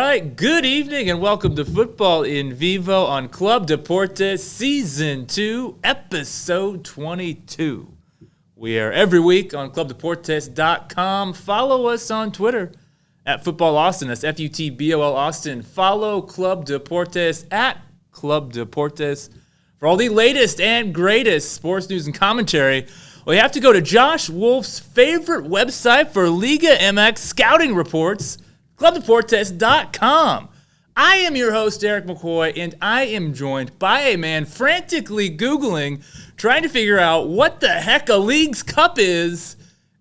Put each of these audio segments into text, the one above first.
right, good evening and welcome to Futbol En Vivo on Club Deportes Season 2, Episode 22. We are every week on clubdeportes.com. Follow us on Twitter at Futbol Austin. That's Futbol Austin. Follow Club Deportes at Club Deportes. For all the latest and greatest sports news and commentary, well, you have to go to Josh Wolf's favorite website for Liga MX scouting reports, clubdeportes.com. I am your host, Eric McCoy, and I am joined by a man frantically Googling, trying to figure out what the heck a League's Cup is.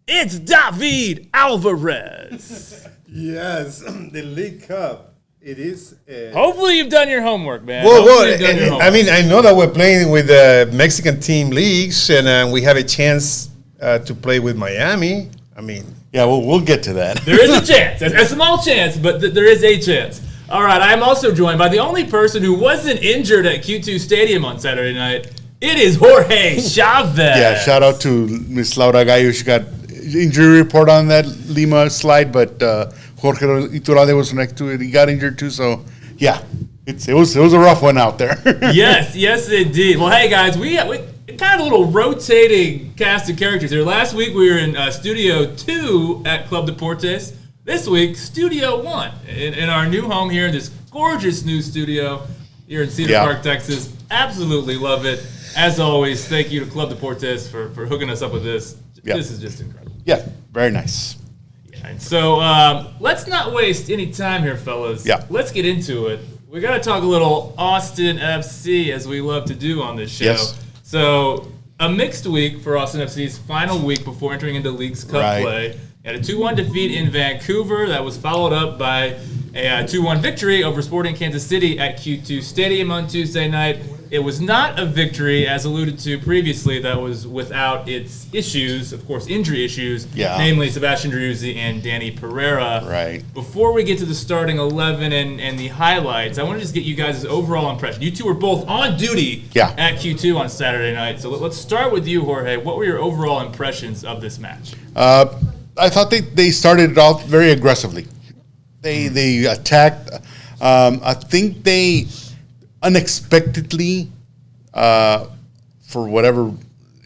It's David Alvarez. Yes, the League Cup. It is. Hopefully you've done your homework, man. I mean, I know that we're playing with the Mexican team leagues, and we have a chance to play with Miami. I mean, yeah, we'll get to that. There is a chance, a small chance, but there is a chance. All right, I'm also joined by the only person who wasn't injured at Q2 Stadium on Saturday night. It is Jorge Chavez. Yeah, shout out to Miss Laura Gallo. She got injury report on that Lima slide, but Jorge Iturralde was next to it. He got injured too, so yeah, it was a rough one out there. yes, indeed. Well, hey guys, we kind of a little rotating cast of characters here. Last week we were in Studio 2 at Club Deportes. This week, Studio 1 in our new home here in this gorgeous new studio here in Cedar Park, Texas. Absolutely love it. As always, thank you to Club Deportes for hooking us up with this. Yep. This is just incredible. Yeah, very nice. And so let's not waste any time here, fellas. Yeah. Let's get into it. We got to talk a little Austin FC, as we love to do on this show. Yes. So a mixed week for Austin FC's final week before entering into League's Cup play. Had a 2-1 defeat in Vancouver that was followed up by a 2-1 victory over Sporting Kansas City at Q2 Stadium on Tuesday night. It was not a victory, as alluded to previously, that was without its issues, of course, injury issues, namely Sebastian Driussi and Danny Pereira. Right. Before we get to the starting 11 and the highlights, I want to just get you guys' overall impression. You two were both on duty at Q2 on Saturday night, so let's start with you, Jorge. What were your overall impressions of this match? I thought they started it off very aggressively. They attacked. I think they unexpectedly, for whatever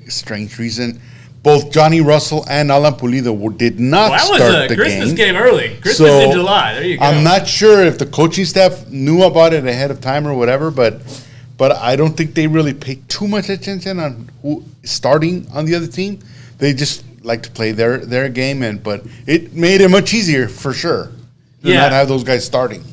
strange reason, both Johnny Russell and Alan Pulido did not start the game. That was a Christmas game early. Christmas in July. There you go. I'm not sure if the coaching staff knew about it ahead of time or whatever, but I don't think they really paid too much attention on who is starting on the other team. They just like to play their game, but it made it much easier for sure to not have those guys starting.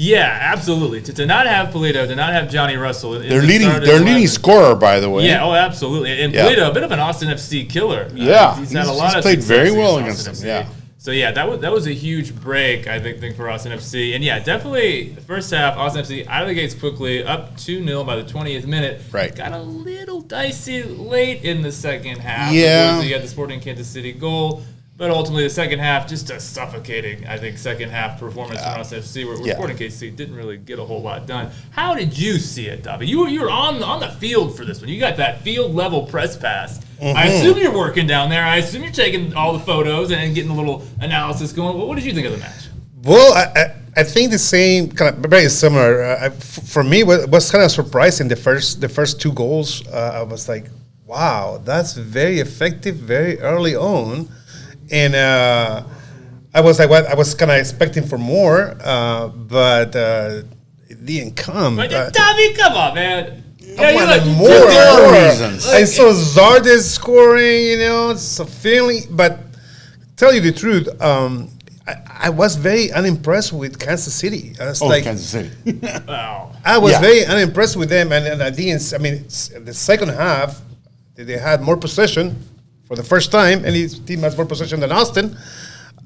Yeah, absolutely. To not have Pulido, to not have Johnny Russell. Their leading scorer, by the way. Yeah, absolutely. And Pulido, a bit of an Austin FC killer. Yeah, he's had a lot of played very well against them. FC. Yeah. So that was a huge break, I think for Austin FC. And definitely the first half, Austin FC out of the gates quickly, up 2-0 by the 20th minute. Right. Got a little dicey late in the second half. Yeah. You had the Sporting Kansas City goal. But ultimately, the second half, just a suffocating, I think, second half performance from Austin FC, where Sporting KC didn't really get a whole lot done. How did you see it, David? You were on the field for this one. You got that field level press pass. Mm-hmm. I assume you're working down there. I assume you're taking all the photos and getting a little analysis going. What did you think of the match? Well, I think the same, kind of very similar. For me, it was kind of surprising. The first two goals, I was like, wow, that's very effective, very early on. And I was like, I was kind of expecting for more, but it didn't come. But Tommy, come on, man. I wanted more reasons. I saw Zardes scoring, so Finlay. But tell you the truth, I was very unimpressed with Kansas City. Kansas City. Wow. I was very unimpressed with them, and I didn't. I mean, the second half, they had more possession. For the first time, and his team has more possession than Austin,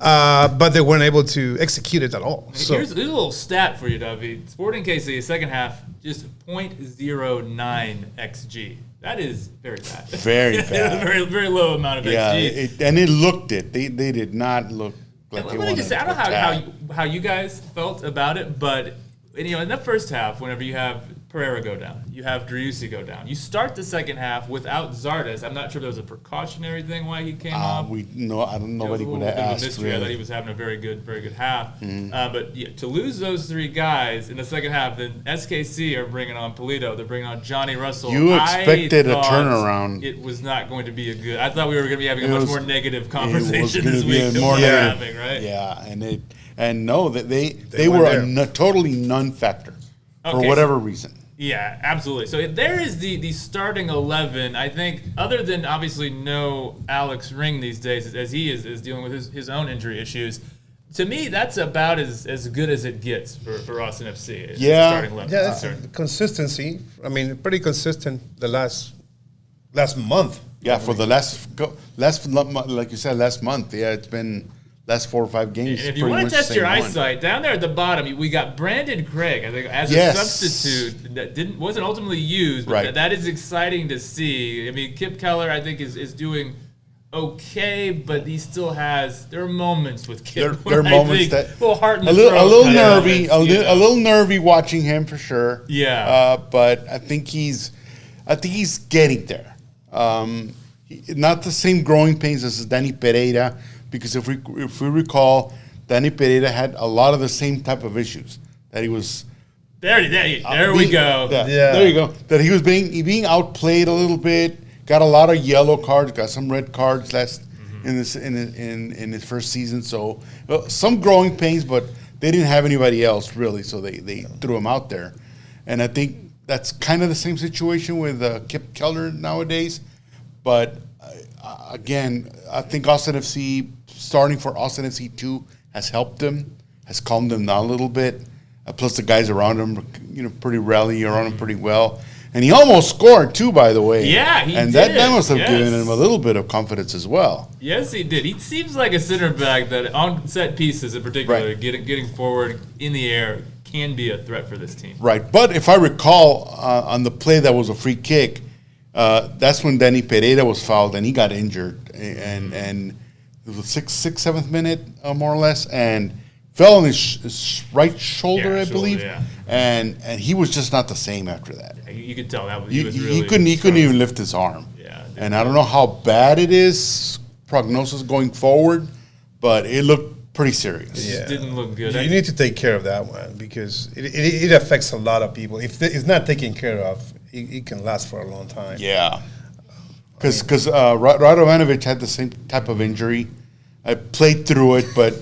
but they weren't able to execute it at all. So here's a little stat for you, David. Sporting KC, second half, just 0.09 XG. That is very bad. Very bad. very, very low amount of XG. And it looked it. They did not look like they wanted to attack. I don't know how you guys felt about it, but And, in the first half, whenever you have Pereira go down, you have Driussi go down. You start the second half without Zardes. I'm not sure if there was a precautionary thing why he came off. I don't know. Nobody would have asked. Really. I thought he was having a very good half. But to lose those three guys in the second half, then SKC are bringing on Polito. They're bringing on Johnny Russell. You expected a turnaround. It was not going to be a good. I thought we were going to be having a much more negative conversation this be week than more we're negative. having, right? Yeah, they were a totally non-factor for whatever reason. Yeah, absolutely. So there is the starting 11. I think other than obviously no Alex Ring these days, as he is dealing with his own injury issues. To me, that's about as good as it gets for Austin FC. Yeah. Starting 11. Yeah, that's consistency. I mean, pretty consistent the last month. Yeah, for the last like you said, last month. Yeah, it's been last 4 or 5 games. And if you want to test your eyesight, down there at the bottom, we got Brandon Craig, I think, as a substitute that wasn't ultimately used, but that is exciting to see. I mean, Kip Keller, I think, is doing okay, but he still has. There are moments with Kip. There are moments that a little heart in the a little nervy watching him for sure. Yeah, but I think he's getting there. Not the same growing pains as Danny Pereira. Because if we recall, Danny Pereira had a lot of the same type of issues that he was. There we go. There you go. That he was being outplayed a little bit. Got a lot of yellow cards. Got some red cards in his first season. So some growing pains, but they didn't have anybody else really. So they threw him out there, and I think that's kind of the same situation with Kip Keller nowadays. But again, I think Austin FC. Starting for Austin FC 2 has helped them, has calmed them down a little bit. Plus the guys around him, pretty rally around him pretty well. And he almost scored too, by the way. Yeah, he did. And that must have given him a little bit of confidence as well. Yes, he did. He seems like a center back that on set pieces in particular, getting forward in the air can be a threat for this team. Right. But if I recall on the play that was a free kick, that's when Danny Pereira was fouled and he got injured. And it was 7th minute, more or less, and fell on his right shoulder, I believe. Yeah. And he was just not the same after that. Yeah, you could tell that he couldn't even lift his arm. Yeah. And I don't know how bad it is, prognosis going forward, but it looked pretty serious. Yeah. It didn't look good. You need to take care of that one because it affects a lot of people. If it's not taken care of, it can last for a long time. Yeah. Because Radovanovic had the same type of injury. I played through it, but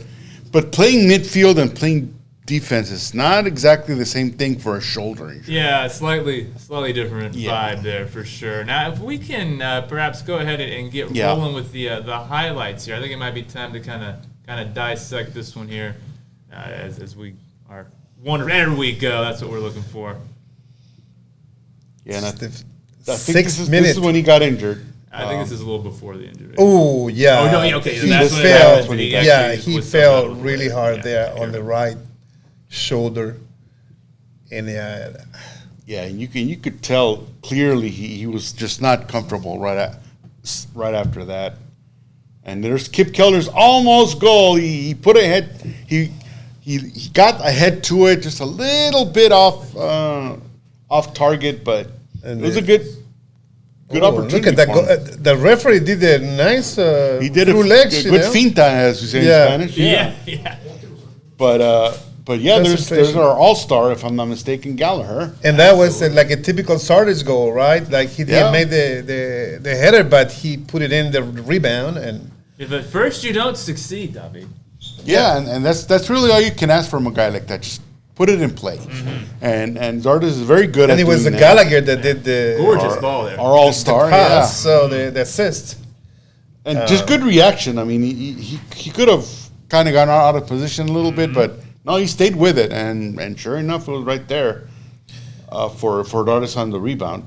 playing midfield and playing defense is not exactly the same thing for a shoulder injury. Yeah, slightly different vibe there for sure. Now, if we can perhaps go ahead and get rolling with the highlights here, I think it might be time to kind of dissect this one here as we are wondering every week. That's what we're looking for. Yeah, and I think this is when he got injured. I think this is a little before the injury. Oh, yeah. Oh, no, okay. He fell really hard on the right shoulder. And and you could tell clearly he was just not comfortable right after that. And there's Kip Keller's almost goal. He put a head. He got ahead to it, just a little bit off target, but it was a good opportunity. Look at that! The referee did a nice. He did through legs, good finta, as we say in Spanish. Yeah. But there's our all-star, if I'm not mistaken, Gallagher. And that was like a typical Zardes goal, right? Like he didn't make the header, but he put it in the rebound. And if at first you don't succeed, David. Yeah, and that's really all you can ask from a guy like that. Just put it in play. Mm-hmm. And Zardes is very good at doing that. And it was Gallagher that did the gorgeous ball there. Our all-star, So the assist. And just good reaction. I mean, he could have kind of gone out of position a little bit, but no, he stayed with it. And sure enough, it was right there for Zardes on the rebound.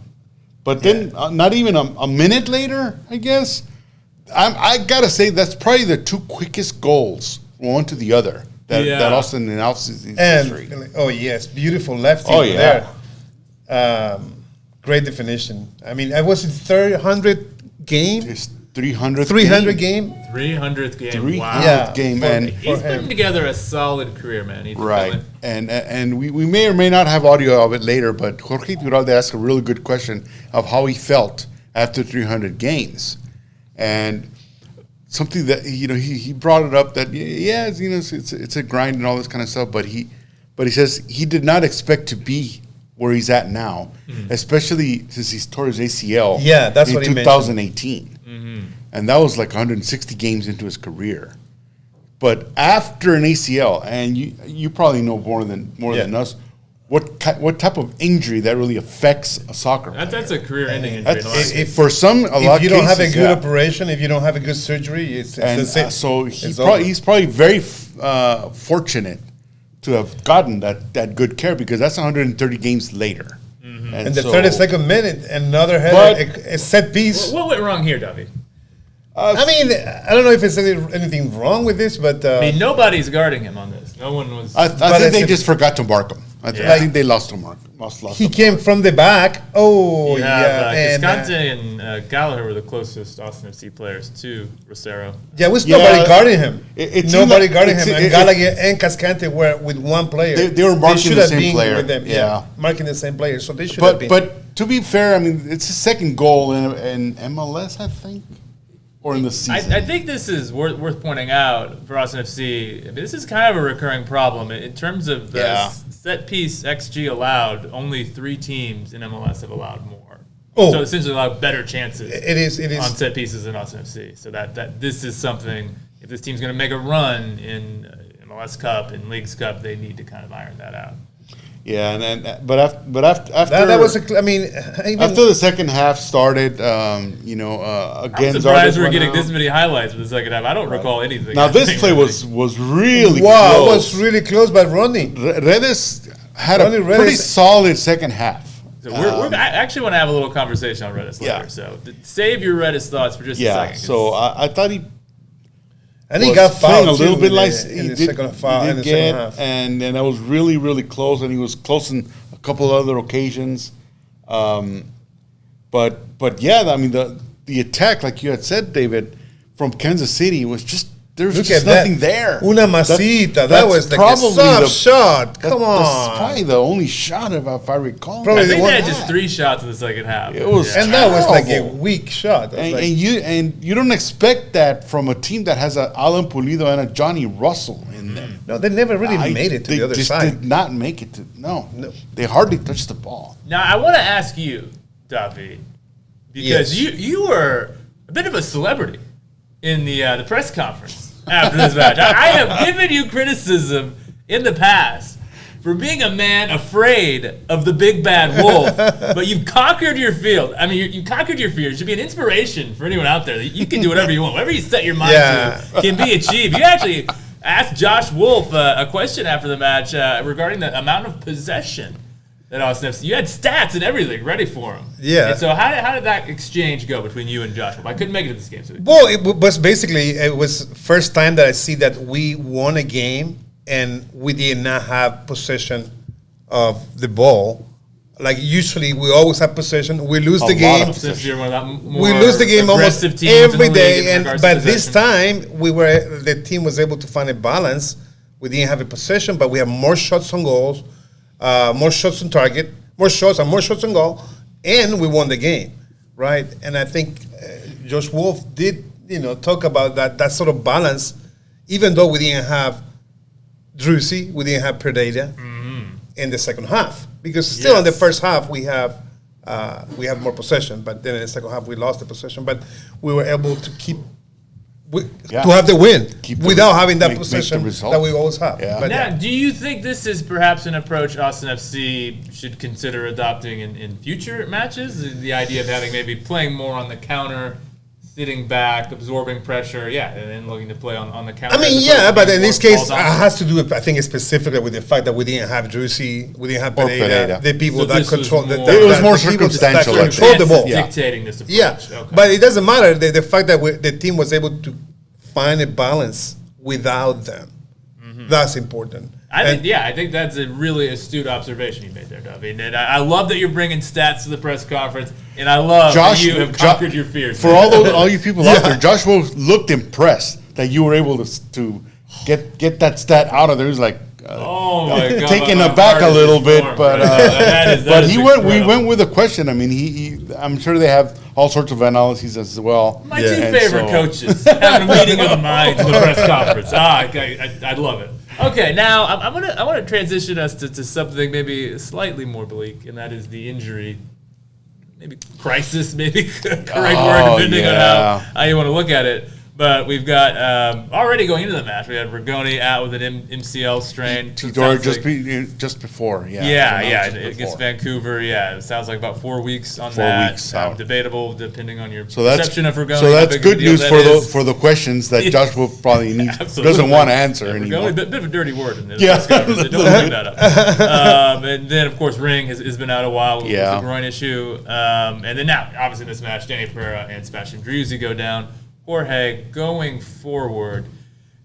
But then not even a minute later, I guess, I got to say that's probably the two quickest goals, one to the other. That Austin and Alf's history. Oh, yes. Beautiful left there. Great definition. I mean, I was in 300 game. 300 game. 300th game. 300th Wow. game, for- and He's putting together a solid career, man. He's right, feeling- and we may or may not have audio of it later, but Jorge Duralde asked a really good question of how he felt after 300 games, and something that he brought it up that it's a grind and all this kind of stuff, but he says he did not expect to be where he's at now, especially since he's tore his ACL. Yeah, that's in what he mentioned. 2018, and that was like 160 games into his career. But after an ACL, and you probably know more than us, what type of injury that really affects a soccer player? That's a career-ending injury. For some, a lot If you of don't have a cases, good yeah. operation, if you don't have a good surgery, it's And the same. so It's over. he's probably very fortunate to have gotten that good care, because that's 130 games later. And the so- 32nd minute, another header, a set piece. What went wrong here, David? I mean, I don't know if there's anything wrong with this, but I mean, nobody's guarding him on this. No one was. I But think they it's- just forgot to mark him. I Yeah. think they lost to mark. Lost he him. came from the back. Oh, you yeah. have and, Cascante and Gallagher were the closest Austin FC players to Rosero. yeah, was Yeah, nobody guarding him. it seemed Nobody like- guarding him. And it- Gallagher and Cascante were with one player. They were marking should the have same been player. with them. Yeah. Marking the same player. So they should have been. But to be fair, I mean, it's his second goal in MLS, I think, or in the season. I think this is worth pointing out for Austin FC. I mean, this is kind of a recurring problem in terms of Yeah. set piece XG allowed. Only 3 teams in MLS have allowed more. Oh. So essentially allowed better chances it is. on set pieces than Austin FC. So that this is something. If this team's going to make a run in MLS Cup and Leagues Cup, they need to kind of iron that out. Yeah, and then but after That was. I mean, even after the second half started, I'm again, surprised Zardes we're went getting out. this many highlights for the second half. I don't recall anything. Now this happening play really. was really wow, it close. was really close by Rodney. Redes had Ronnie a pretty Redes- solid second half. So I actually want to have a little conversation on Redis later. Yeah. So save your Redis thoughts for just a Yeah, second. 'cause so I thought he And he was got playing fouled a little too bit in like the, in he the did, second foul he in the did second get, half. and then that was really, really close, and he was close in a couple of other occasions. But yeah, I mean the attack, like you had said, David, from Kansas City was just there was Look just at that. nothing there. Una masita. That that's was like a probably soft the- shot. Come That's on. probably the only shot, if I recall. Probably I think the they one- had just 3 shots in the second half. It was- And that was like a terrible. weak shot. That was And, like- and you don't expect that from a team that has a Alan Pulido and a Johnny Russell in them. no, they never really made it to they the other just side. did not make it to No. They hardly touched the ball. Now I want to ask you, Davi, because Yes. you were a bit of a celebrity in the press conference after this match. I have given you criticism in the past for being a man afraid of the big bad wolf, but you've conquered your field. I mean, you conquered your fears. You should be an inspiration for anyone out there. You can do whatever you want. Whatever you set your mind Yeah. to can be achieved. You actually asked Josh Wolf a question after the match regarding the amount of possession that Austin FC. You had stats and everything ready for him. Yeah. And so how did that exchange go between you and Josh Wolf? I couldn't make it to this game. So Well, was basically, it was first time that I see that we won a game and we did not have possession of the ball. Like usually we always have possession. We lose A the lot game. of since you're one of the more We lose the game almost aggressive teams in the every league day, in and regards to but this possession. time the team was able to find a balance. We didn't have a possession, but we have more shots on goals, more shots on target, more shots on goal, and we won the game, right? And I think Josh Wolf did, talk about that sort of balance, even though we didn't have Driussi, we didn't have Pereira in the second half, because still in the Yes. first half we have more possession, but then in the second half we lost the possession, but we were able to keep Yeah. to have the win Keep the without res- having that make the possession result. that we always have. Yeah. But Now, do you think this is perhaps an approach Austin FC should consider adopting in future matches? The idea of having maybe playing more on the counter, sitting back, absorbing pressure, and then looking to play on the counter. I mean, as opposed to but being in this more case, ball it dominant? has to do, I think, specifically with the fact that we didn't have Driussi, we didn't have Or Pereira, Pereira. the people So that this was control more- It was more the people that circumstantial, I think. control the ball. Fans Yeah. dictating this approach. Yeah, Okay. but it doesn't matter. The fact that the team was able to find a balance without them, that's important. I think that's a really astute observation you made there, Dubby. And I love that you're bringing stats to the press conference, and I love that you have conquered your fears. For all you people out there, Josh Wolf looked impressed that you were able to get that stat out of there. He was like, oh my God, taken my aback a little bit, form, but we we went with a question. I mean, I'm sure they have all sorts of analyses as well. My two favorite coaches having a meeting of the minds in the press conference. I love it. Okay, now I want to transition us to something maybe slightly more bleak, and that is the injury, maybe crisis, maybe correct word, depending on how you want to look at it. But we've got already going into the match. We had Rigoni out with an MCL strain. Just before, against Vancouver. Yeah, it sounds like about 4 weeks on 4 weeks out. Debatable, depending on your perception of Rigoni. So that's good news for the questions that Josh Wolf probably doesn't want to answer anymore. A bit of a dirty word in this. Don't bring that up. And then, of course, Ring has been out a while with the groin issue. And then now, obviously, in this match, Danny Pereira and Sebastian Driussi go down. Jorge, going forward,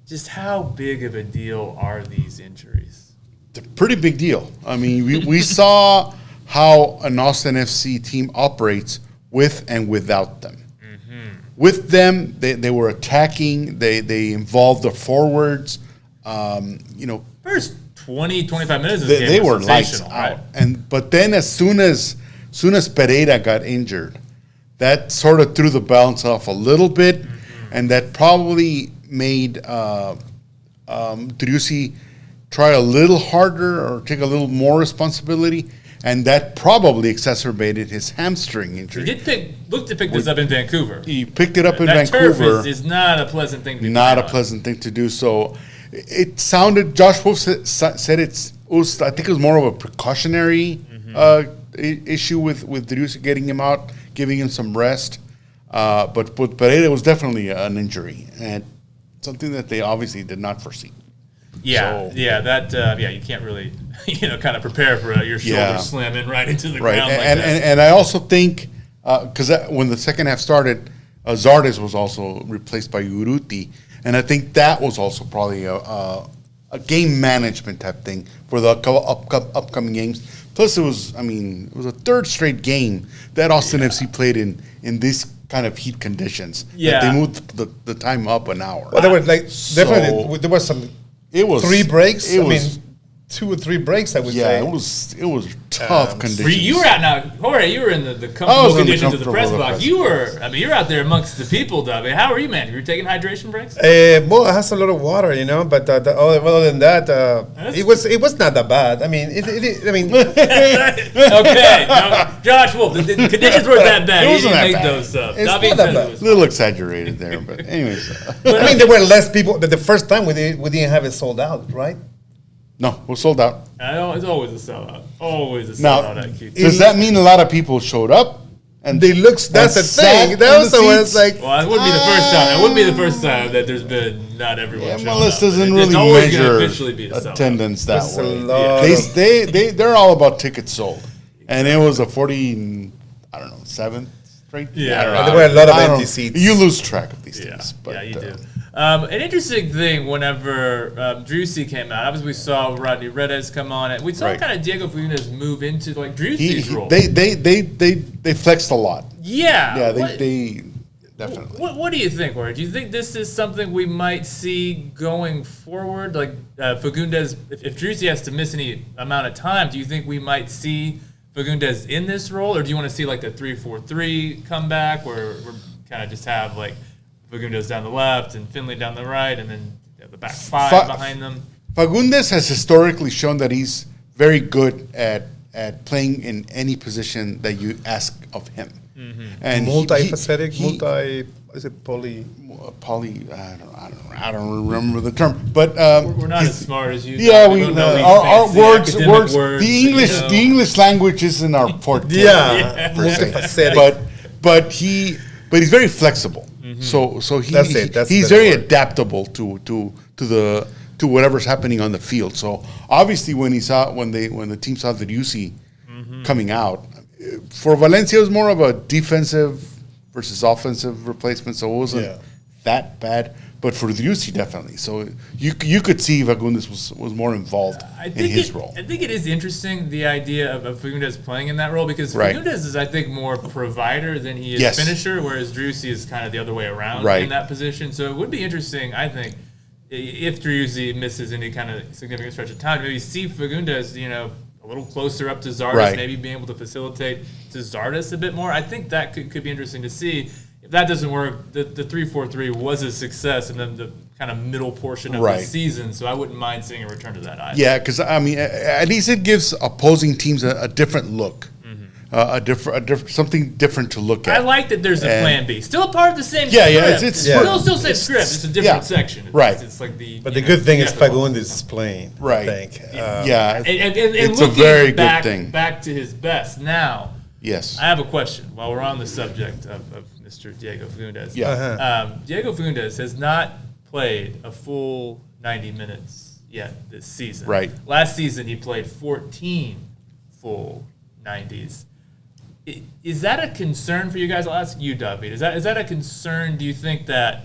just how big of a deal are these injuries? It's a pretty big deal. I mean, we saw how an Austin FC team operates with and without them. Mm-hmm. With them, they were attacking. They involved the forwards. First 20, 25 minutes of the game they were lights out. Right? But then as soon as Pereira got injured, that sort of threw the balance off a little bit, and that probably made Driussi try a little harder or take a little more responsibility, and that probably exacerbated his hamstring injury. He did look to pick this up in Vancouver. He picked it up in Vancouver. That turf is not a pleasant thing to do. Not a pleasant thing to do. So it sounded, Josh Wolf said I think it was more of a precautionary issue with Driussi, getting him out, giving him some rest. But with Pereira, it was definitely an injury, and something that they obviously did not foresee. You can't really, kind of prepare for your shoulder slamming right into the ground like that. And I also think, because when the second half started, Zardes was also replaced by Urruti, and I think that was also probably a game management type thing for the upcoming games. Plus, it was a third straight game that Austin FC played in this kind of heat conditions. Yeah, they moved the time up an hour. Well, there were definitely there was some. It was 3 breaks. 2 or 3 breaks. I would say. Yeah, it was tough conditions. You were out now, Jorge. You were in the comfortable conditions of the press box. You're out there amongst the people, Dubby. How are you, man? You were taking hydration breaks? Well, it has a lot of water, but other than that, it was not that bad. Okay, Josh Wolf, the conditions weren't that bad. It wasn't that bad. Those up. It's not that bad. A little exaggerated there, but anyways. There were less people. The first time we didn't have it sold out, right? No, we're sold out. It's always a sellout. Always a sellout at QT. Does that mean a lot of people showed up? And that's the thing. That was like. Well, it wouldn't be the first time. It wouldn't be the first time that there's been not everyone. MLS doesn't really measure attendance that way. They're all about tickets sold, and it was a 7th straight. Yeah, there were a lot of empty seats. You lose track of these things. But, you do. An interesting thing whenever Driussi came out, obviously we saw Rodney Redes come on, and we saw kind of Diego Fagundez move into like Driussi's role. They flexed a lot. Yeah. They definitely. What do you think, Jorge? Do you think this is something we might see going forward? Like Fagundez, if Driussi has to miss any amount of time, do you think we might see Fagundez in this role, or do you want to see like the 3-4-3 comeback where we're kind of just have like Fagundez down the left and Finlay down the right, and then the back 5 behind them? Fagundez has historically shown that he's very good at playing in any position that you ask of him. Mm-hmm. And multifacetic, poly. I don't remember the term, but we're not as smart as you. Yeah, our words. The English language isn't our forte. Multifacetic. But he's very flexible. Mm-hmm. So he's very adaptable to whatever's happening on the field. So obviously when the team saw the Driussi coming out, for Valencia it was more of a defensive versus offensive replacement. So it wasn't that bad. But for Driussi, definitely. So you could see Fagundes was more involved in his role. I think it is interesting, the idea of Fagundes playing in that role, because Fagundes is, I think, more provider than he is finisher, whereas Driussi is kind of the other way around in that position. So it would be interesting, I think, if Driussi misses any kind of significant stretch of time, maybe see Fagundes, a little closer up to Zardes, maybe being able to facilitate to Zardes a bit more. I think that could be interesting to see. If that doesn't work, the 3-4-3 was a success in the kind of middle portion of the season, so I wouldn't mind seeing a return to that either. Yeah, because, at least it gives opposing teams a different look. A different something different to look at. I like that there's a plan B. Still a part of the same script. It's still same script. It's a different section. It's like but the good thing is Fagundes is playing. Right. I think. And it's a very good thing. Back to his best. Now, yes, I have a question while we're on the subject of Mr. Diego Fagundes. Diego Fagundes has not played a full 90 minutes yet this season. Right. Last season he played 14 full 90s. Is that a concern for you guys? I'll ask you, David. Is that a concern? Do you think that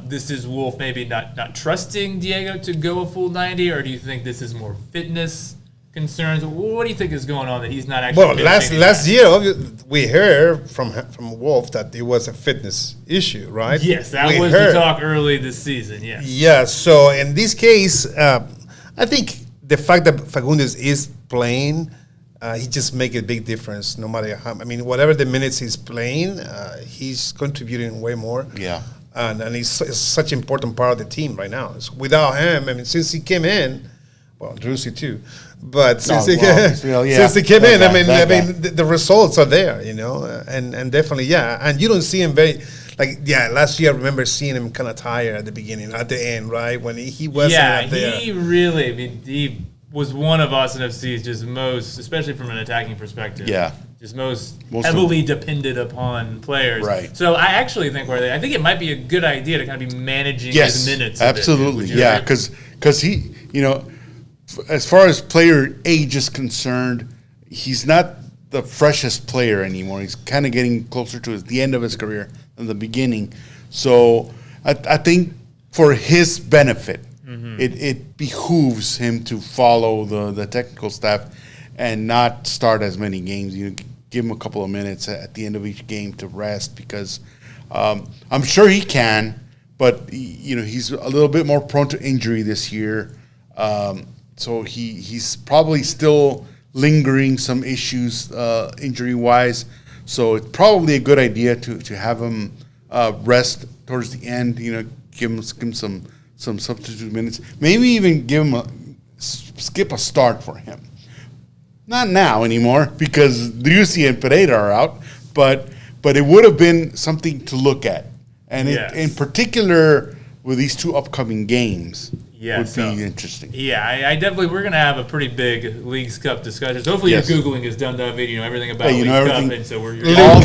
this is Wolf maybe not trusting Diego to go a full 90, or do you think this is more fitness concerns? What do you think is going on that he's not actually? Well, last year we heard from Wolf that it was a fitness issue, right? Yes, that was the talk early this season. Yes. Yeah. So in this case, I think the fact that Fagundes is playing. He just make a big difference no matter how. I mean, whatever the minutes he's playing, he's contributing way more. Yeah. And he's such an important part of the team right now. So without him, I mean, since he came in, well, Driussi too, but since he came in, I mean, the results are there, and definitely, and you don't see him last year I remember seeing him kind of tired at the beginning, at the end, right, when he wasn't up there. He really, he was one of Austin FC's just most, especially from an attacking perspective, just most heavily depended upon players. Right. So I actually think I think it might be a good idea to kind of be managing his minutes. Absolutely, because he, as far as player age is concerned, he's not the freshest player anymore. He's kind of getting closer to the end of his career than the beginning. So I think for his benefit, it behooves him to follow the technical staff and not start as many games. Give him a couple of minutes at the end of each game to rest, because I'm sure he can, but he's a little bit more prone to injury this year. So he's probably still lingering some issues injury-wise. So it's probably a good idea to have him rest towards the end. Give him some substitute minutes. Maybe even give him skip a start for him. Not now anymore, because Driussi and Pereira are out, but it would have been something to look at. And in particular with these two upcoming games, would be interesting. Yeah, I definitely, we're going to have a pretty big Leagues Cup discussion. So hopefully your Googling is done, David. You know everything about Leagues Cup. And so we're League Cup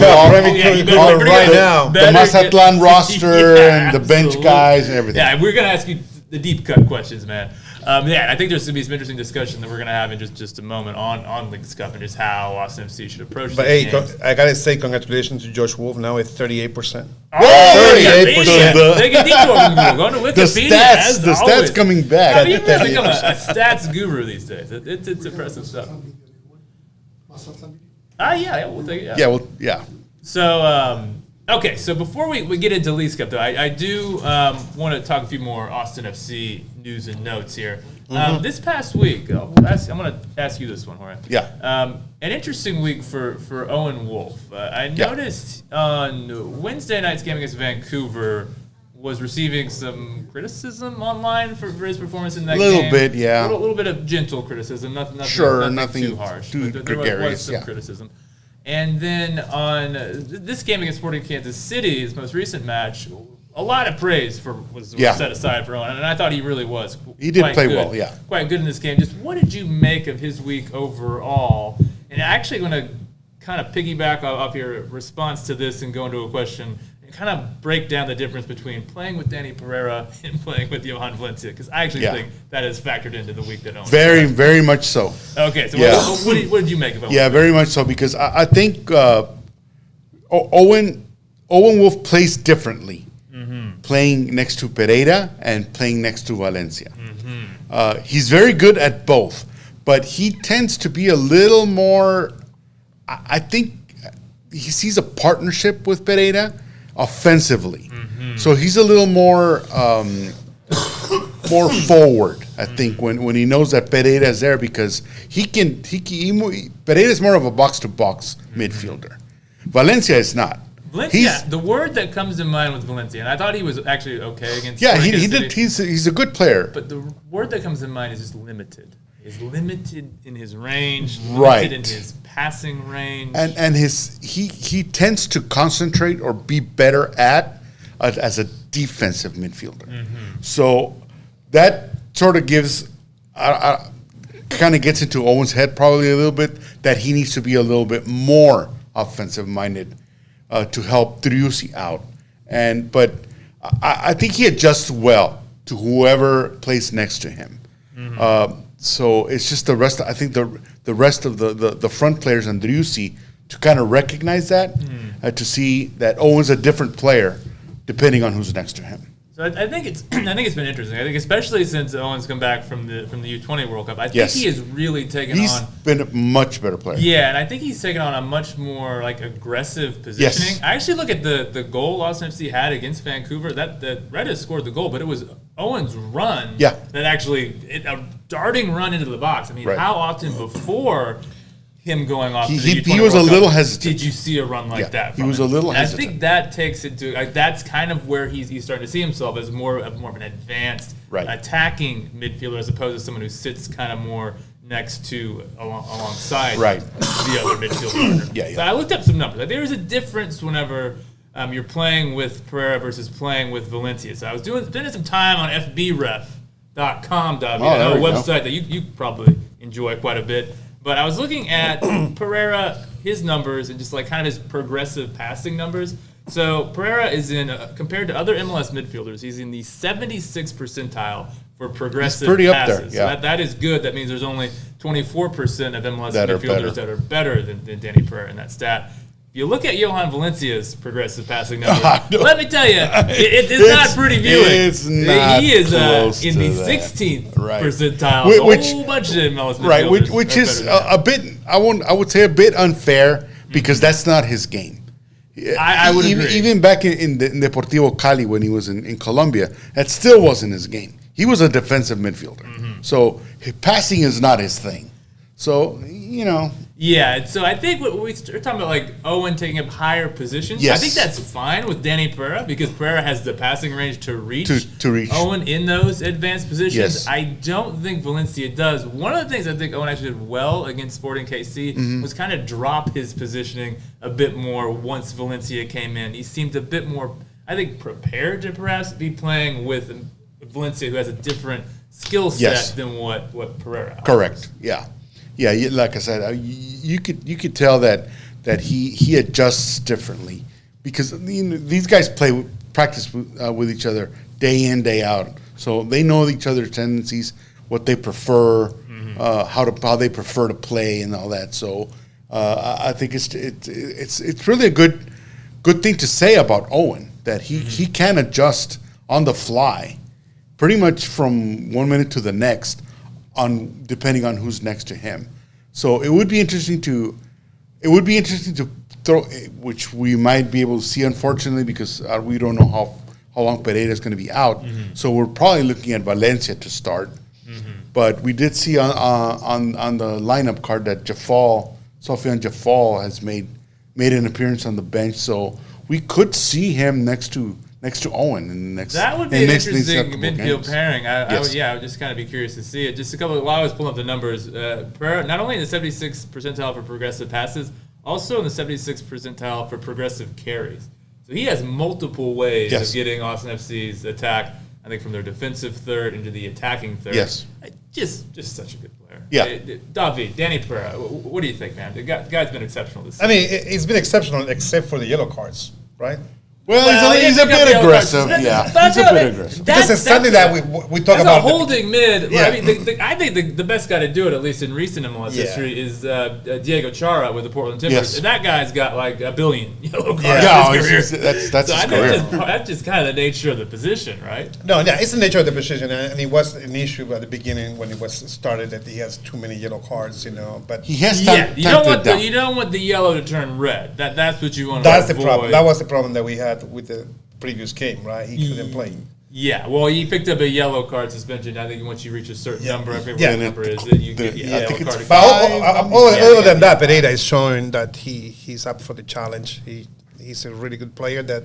right now. The Mazatlan roster and the bench guys and everything. Yeah, we're going to ask you the deep cut questions, man. I think there's going to be some interesting discussion that we're going to have in just a moment on Leagues Cup and just how Austin FC should approach it. But hey, I got to say congratulations to Josh Wolf. Now it's 38%. Oh, 38%. Go to Wikipedia. The stats coming back. You've really become a stats guru these days. It's impressive stuff. We'll take it. Yeah. So, okay, so before we get into Leagues Cup, though, I do want to talk a few more Austin FC news and notes here. This past week, I'm going to ask you this one, Jorge. Yeah. An interesting week for Owen Wolf. I noticed on Wednesday night's game against Vancouver was receiving some criticism online for his performance in that game. A little bit, yeah. A little bit of gentle criticism, nothing too harsh. Too there was some criticism. And then on this game against Sporting Kansas City, his most recent match, a lot of praise was set aside for Owen, and I thought he really was. He did play well, quite good in this game. Just what did you make of his week overall? And actually, going to kind of piggyback off your response to this and go into a question and kind of break down the difference between playing with Danny Pereira and playing with Johan Valencia, because I actually think that is factored into the week that Owen. Very much so. Okay, so what did you make of Owen? Yeah, very much so, because I think Owen Wolf plays differently playing next to Pereira and playing next to Valencia. He's very good at both, but he tends to be a little more. I think he sees a partnership with Pereira offensively, so he's a little more more forward. I think when he knows that Pereira is there because Pereira is more of a box to box midfielder. Valencia is not. Valencia, the word that comes to mind with Valencia, and I thought he was actually okay against. Yeah, he did. He's a good player. But the word that comes to mind is just limited. He's limited in his range, right? Limited in his passing range, and he tends to concentrate or be better at as a defensive midfielder. So that sort of gives, kind of gets into Owen's head probably a little bit that he needs to be a little bit more offensive minded to help Driussi out. But I think he adjusts well to whoever plays next to him. So it's just the rest. I think the rest of the front players and Driussi to kind of recognize that, to see that Owen's a different player depending on who's next to him. So I think it's been interesting. I think especially since Owen's come back from the U20 World Cup, I think he has really taken He's been a much better player. Yeah, and I think he's taken on a much more aggressive positioning. Yes. I actually look at the goal Austin FC had against Vancouver. That Redis scored the goal, but it was Owen's run that actually a darting run into the box. I mean, how often before him going off to the U20 he was World a little Cup hesitant. did you see a run like that? He was a little hesitant. I think that takes it to that's kind of where he's starting to see himself as more of an advanced attacking midfielder as opposed to someone who sits kind of more next to alongside the other midfield partner. So I looked up some numbers. There is a difference whenever you're playing with Pereira versus playing with Valencia. So I was spending some time on fbref.com, a website that you probably enjoy quite a bit. But I was looking at Pereira, his numbers, and just kind of his progressive passing numbers. So Pereira is compared to other MLS midfielders, he's in the 76th percentile for progressive passes. Up there, So that is good. That means there's only 24% of MLS midfielders that are better than Danny Pereira in that stat. If you look at Johan Valencia's progressive passing numbers, let me tell you, it's not pretty viewing. It's not he is close in to the that. 16th Right. percentile. Which, a whole bunch of MLS midfielders which are is better than a bit. I would say a bit unfair because that's not his game. I would agree. Even back in Deportivo Cali when he was in Colombia, that still wasn't his game. He was a defensive midfielder, so passing is not his thing. So Yeah, so I think what we're talking about, Owen taking up higher positions. Yes. I think that's fine with Danny Pereira because Pereira has the passing range to reach Owen in those advanced positions. Yes. I don't think Valencia does. One of the things I think Owen actually did well against Sporting KC was kind of drop his positioning a bit more once Valencia came in. He seemed a bit more, I think, prepared to perhaps be playing with Valencia, who has a different skill set than what Pereira has. Correct. Yeah. Yeah, like I said, you could tell that he adjusts differently because these guys practice with each other day in, day out, so they know each other's tendencies, what they prefer, how they prefer to play, and all that. So I think it's really a good thing to say about Owen that he can adjust on the fly, pretty much from 1 minute to the next, depending on who's next to him. So it would be interesting to throw, which we might be able to see, unfortunately, because we don't know how long Pereira is going to be out. So we're probably looking at Valencia to start. But we did see on the lineup card that Sofian Jafal has made an appearance on the bench. So we could see him next to Owen in the next. That would be an interesting midfield games. pairing. I would just kind of be curious to see it. Just while I was pulling up the numbers, Pereira not only in the 76th percentile for progressive passes, also in the 76th percentile for progressive carries. So he has multiple ways of getting Austin FC's attack. I think from their defensive third into the attacking third. Yes, just such a good player. Yeah, Danny Pereira. What do you think, man? The guy's been exceptional this season. I mean, he's been exceptional except for the yellow cards, right? Well, he's a bit aggressive. Yeah, he's a bit aggressive. Because it's something that we talk that's about. A holding mid. Yeah. I mean, I think the best guy to do it, at least in recent MLS history, is Diego Chara with the Portland Timbers. Yes. And that guy's got like a billion yellow cards Yeah, in his it's career. that's his career. That's just kind of the nature of the position, right? No, it's the nature of the position, and it was an issue at the beginning when it was started that he has too many yellow cards, But He has time. You don't want the yellow to turn red. That's what you want to that's avoid. the problem. That was the problem that we had with the previous game, right? He couldn't play. Yeah, well, he picked up a yellow card suspension. I think once you reach a certain number, I forget what the number is, then you get a I yellow think it's card. But other than that, Pereira is showing that he's up for the challenge. He's a really good player. That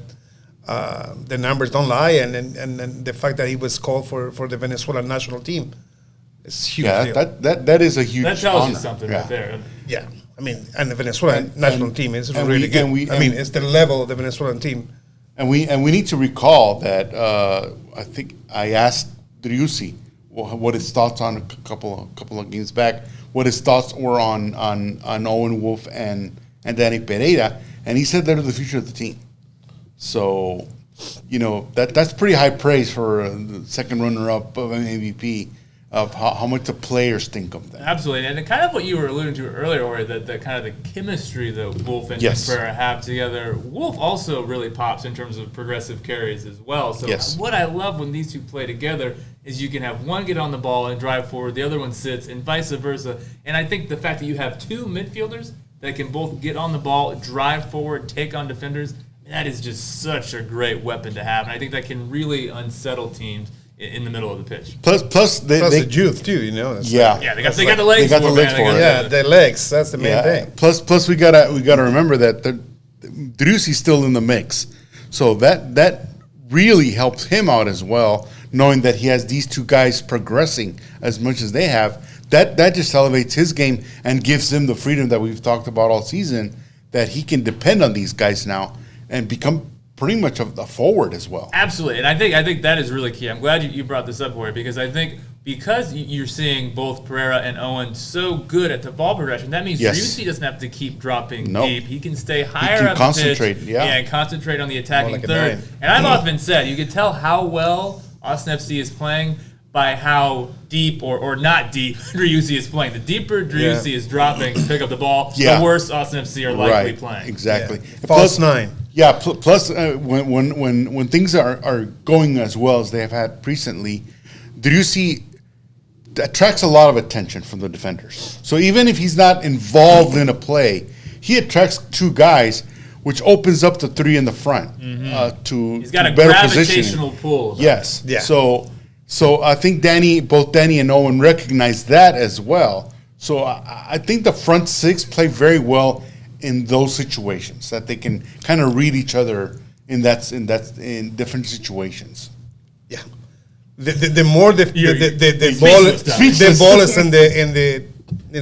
the numbers don't lie, and the fact that he was called for the Venezuelan national team is huge. Yeah, deal. that is a huge. That tells honor. you something right there. Yeah, I mean, and the Venezuelan national team is and really we- good. and we- I mean, it's the level of the Venezuelan team. And we need to recall that I think I asked Driussi what his thoughts on a couple of games back, what his thoughts were on Owen Wolf and Danny Pereira, and he said they're the future of the team. So, that's pretty high praise for the second runner-up of an MVP of how much the players think of them. Absolutely, and kind of what you were alluding to earlier, Ori, that kind of the chemistry that Wolf and Pereira have together. Wolf also really pops in terms of progressive carries as well. So what I love when these two play together is you can have one get on the ball and drive forward, the other one sits, and vice versa. And I think the fact that you have two midfielders that can both get on the ball, drive forward, take on defenders, that is just such a great weapon to have. And I think that can really unsettle teams in the middle of the pitch. Plus the youth too, they got the legs. They got the legs for it. Yeah, the legs. That's the main thing. Plus we gotta remember that Driussi's still in the mix, so that really helps him out as well, knowing that he has these two guys progressing as much as they have. That just elevates his game and gives him the freedom that we've talked about all season, that he can depend on these guys now and become pretty much a forward as well. Absolutely, and I think that is really key. I'm glad you brought this up, Corey, because I think because you're seeing both Pereira and Owen so good at the ball progression, that means Driussi doesn't have to keep dropping deep. He can stay higher up concentrate, the pitch, and concentrate on the attacking like third. And I've often said, you can tell how well Austin FC is playing by how deep or not deep Driussi is playing. The deeper Driussi is dropping to pick up the ball, the worse Austin FC are likely playing. Exactly. Yeah. False nine. Yeah. Plus, when things are going as well as they have had recently, Driussi attracts a lot of attention from the defenders. So even if he's not involved in a play, he attracts two guys, which opens up the three in the front He's got to a better gravitational pull. Yes. Yeah. So I think both Danny and Owen recognize that as well. So I think the front six play very well in those situations, that they can kind of read each other in different situations. Yeah. The more the ball is in the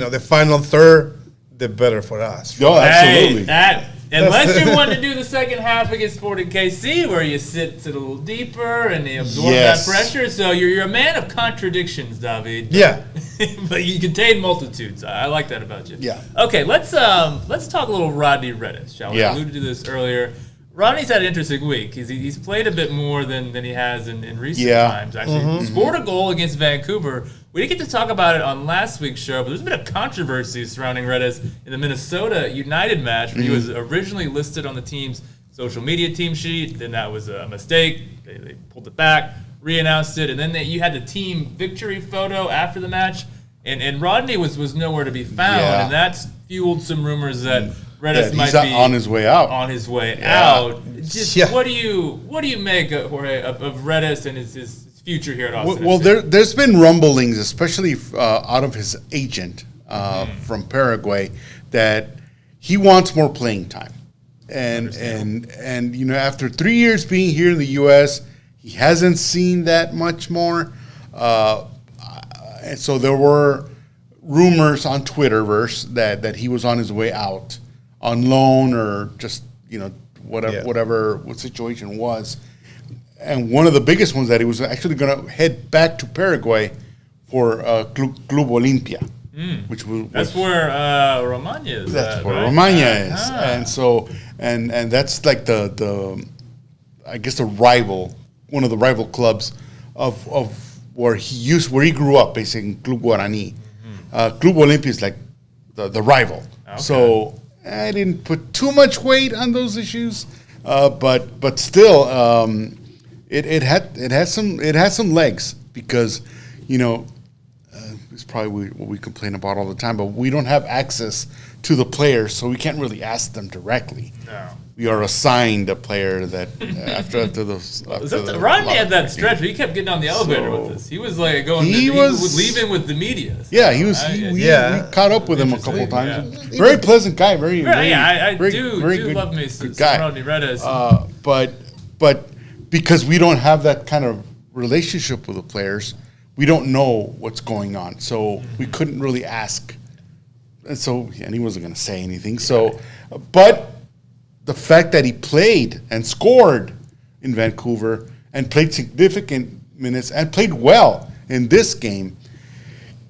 the final third, the better for us. Oh, absolutely. Unless you want to do the second half against Sporting KC, where you sit a little deeper and you absorb that pressure. So you're a man of contradictions, David. Yeah. But you contain multitudes. I like that about you. Yeah. Okay, let's talk a little Rodney Redis, shall we? Yeah. I alluded to this earlier. Rodney's had an interesting week. He's played a bit more than he has in recent times, actually. He scored a goal against Vancouver. We didn't get to talk about it on last week's show, but there's been a controversy surrounding Redis in the Minnesota United match, where he was originally listed on the team's social media team sheet. Then that was a mistake. They pulled it back, re-announced it, and then you had the team victory photo after the match, and Rodney was nowhere to be found, and that's fueled some rumors that Redis might be on his way out. What do you make of Redis and his future here at Austin? Well, there's been rumblings, especially out of his agent from Paraguay, that he wants more playing time, and after 3 years being here in the U.S., he hasn't seen that much more, and so there were rumors on Twitterverse that he was on his way out on loan or just whatever what situation was. And one of the biggest ones that he was actually going to head back to Paraguay for Club Olimpia, which that's where Romagna is. That's where right? Romagna is, and so and that's like the I guess one of the rival clubs of where he grew up, basically in Club Guarani. Club Olimpia is like the rival. Okay. So I didn't put too much weight on those issues, but still, it has some legs because, it's probably what we complain about all the time, but we don't have access to the players, so we can't really ask them directly. No. We are assigned a player that after those. Rodney had that stretch, but he kept getting on the elevator with us. He was like he was leaving with the media. Yeah, he was. We caught up with him a couple of times. Yeah. Very pleasant guy. I do love me some Rodney Redes. But because we don't have that kind of relationship with the players, we don't know what's going on. So we couldn't really ask. And he wasn't going to say anything. So, but the fact that he played and scored in Vancouver and played significant minutes and played well in this game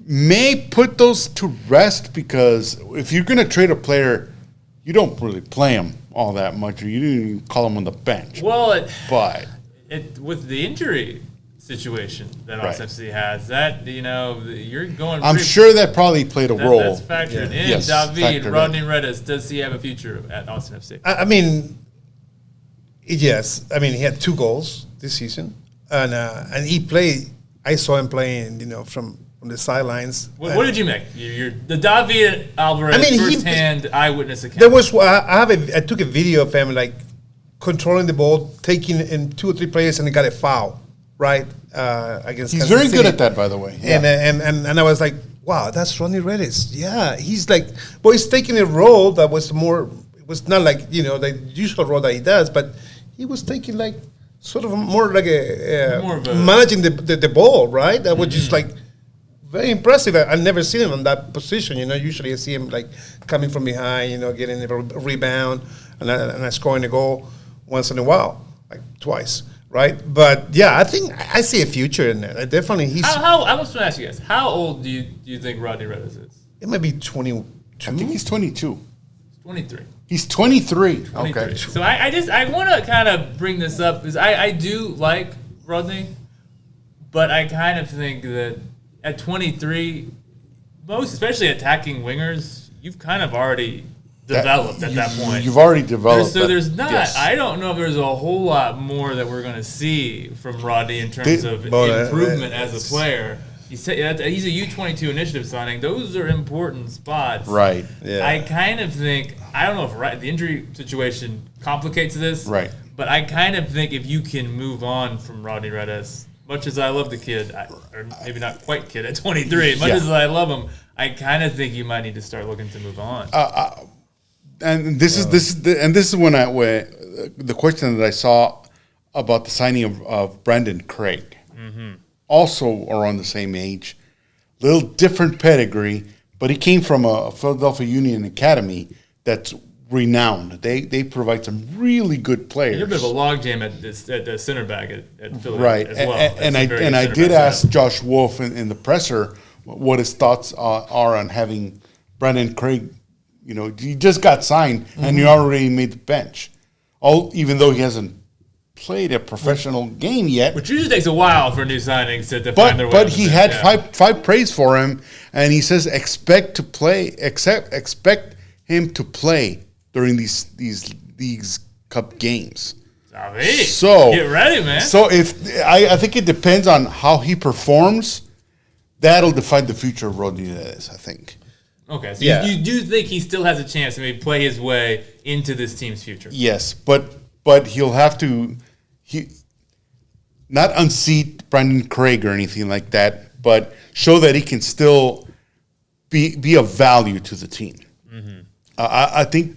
may put those to rest, because if you're going to trade a player, you don't really play him all that much, or you didn't even call him on the bench. Well, but with the injury situation that Austin FC has, that you're going. I'm sure that probably played a role. That's factored in. Yes, David Rodney Redes, does he have a future at Austin FC? I mean, yes. I mean, he had 2 goals this season, and he played. I saw him playing, from the sidelines. What did you make? You're the David Alvarez first-hand eyewitness account. There was I took a video of him like controlling the ball, taking in 2 or 3 players, and he got a foul. Right, against he's Kansas very City. good at that, by the way. Yeah. And I was like, wow, that's Rodney Redes. Yeah, he's like, well, he's taking a role that was it was not like the usual role that he does, but he was taking like sort of more like more of a managing the ball, right? That was just like very impressive. I've never seen him in that position. Usually I see him like coming from behind, getting a rebound and scoring a goal once in a while, like twice. Right, but yeah, I think I see a future in there. Definitely, he's. I was going to ask you guys, how old do you think Rodney Redes is? It might be 22. I think he's 22. 23. He's 23. 23. Okay. So I want to kind of bring this up because I do like Rodney, but I kind of think that at 23, most especially attacking wingers, you've kind of already developed at that point. You've already developed. There's not. Yes. I don't know if there's a whole lot more that we're going to see from Rodney in terms of improvement as a player. He's a U22 initiative signing. Those are important spots. Right. Yeah. I kind of think, I don't know if the injury situation complicates this. Right. But I kind of think if you can move on from Rodney Redes, much as I love the kid, or maybe not quite kid at 23, much as I love him, I kind of think you might need to start looking to move on. And this is when the question that I saw about the signing of Brandon Craig, also around the same age, little different pedigree, but he came from a Philadelphia Union Academy that's renowned. They provide some really good players. You're a bit of a logjam at the center back at Philly, right? As well. And I did ask Josh Wolf in the presser what his thoughts are on having Brandon Craig. He just got signed, and he already made the bench. Even though he hasn't played a professional game yet. Which usually takes a while for new signings to find their way. But he had five praise for him, and he says expect him to play during these Cup games. So get ready, man. So I think it depends on how he performs. That'll define the future of Rodney Redes, I think. Okay, so you do think he still has a chance to maybe play his way into this team's future? Yes, but he'll have to not unseat Brandon Craig or anything like that, but show that he can still be of value to the team. Mm-hmm. I think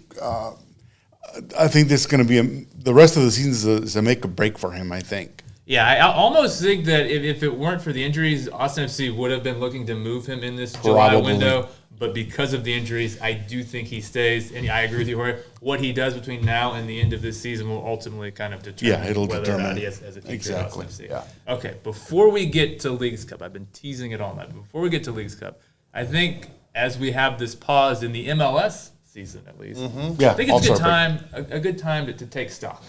this is going to be the rest of the season is a make or break for him, I think. Yeah, I almost think that if it weren't for the injuries, Austin FC would have been looking to move him in this July window. But because of the injuries, I do think he stays. And I agree with you, Jorge. What he does between now and the end of this season will ultimately kind of determine whether or not he has a future at Austin FC. Yeah. Okay, before we get to Leagues Cup, I've been teasing it all night. Before we get to Leagues Cup, I think as we have this pause in the MLS season, at least, I think it's a good time to take stock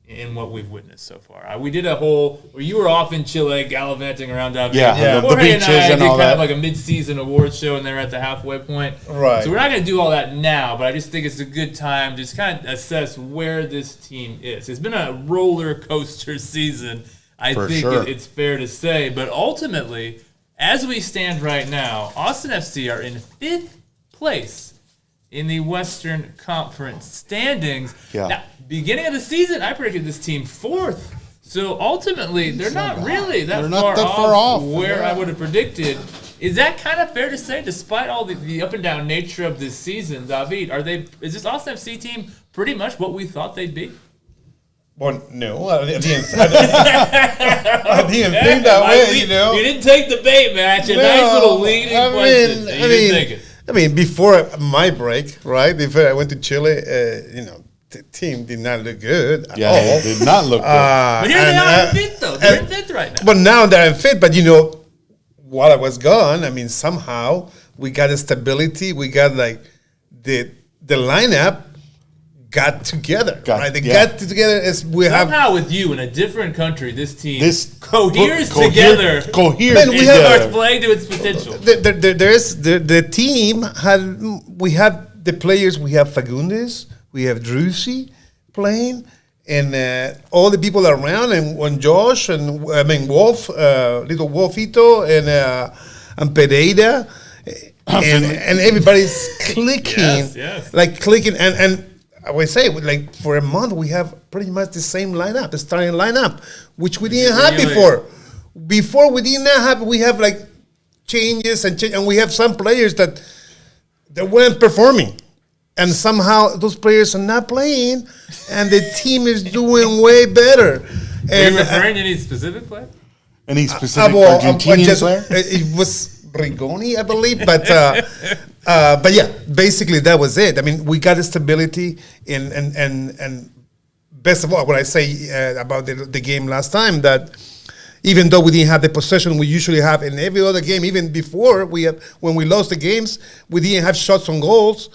in what we've witnessed so far. We did a whole where you were off in Chile gallivanting around David. Yeah. The Jorge beaches and I and did all kind of that. like a mid-season awards show, and they're at the halfway point. Right. So we're not going to do all that now, but I just think it's a good time to just kind of assess where this team is. It's been a roller coaster season, I think it's fair to say. But ultimately, as we stand right now, Austin FC are in 5th place in the Western Conference standings. Yeah. Now, beginning of the season, I predicted this team 4th. So ultimately, they're not really that far off where I would have predicted. Is that kind of fair to say, despite all the up and down nature of this season, David? Is this Austin FC team pretty much what we thought they'd be? Well, no, I didn't think that way, you know. You didn't take the bait, match. A nice little leading question. You didn't take it. I mean, before my break, right, before I went to Chile, the team did not look good at all. It did not look good. But here they are in 5th, though. They're in 5th right now. But now they're in 5th, but while I was gone, I mean, somehow we got a stability. We got like the lineup got together, right? They got together as we somehow with you in a different country. This team coheres together. Man, we starts playing to its potential. The team we have the players. We have Fagundes, we have Driussi playing, and all the people around, and Josh, and Wolf, little Wolfito, and Pereira, and everybody's clicking, like clicking, and I would say, like, for a month, we have pretty much the same lineup, the starting lineup, which we didn't have before. Before we did not have, we have like changes and we have some players that weren't performing, and somehow those players are not playing, and the team is doing way better. Are you referring to any specific player? Any specific Argentinian player? It was Rigoni, I believe, but yeah, basically that was it. I mean, we got a stability and best of all, what I say about the game last time, that even though we didn't have the possession we usually have in every other game, even before when we lost the games, we didn't have shots on goals,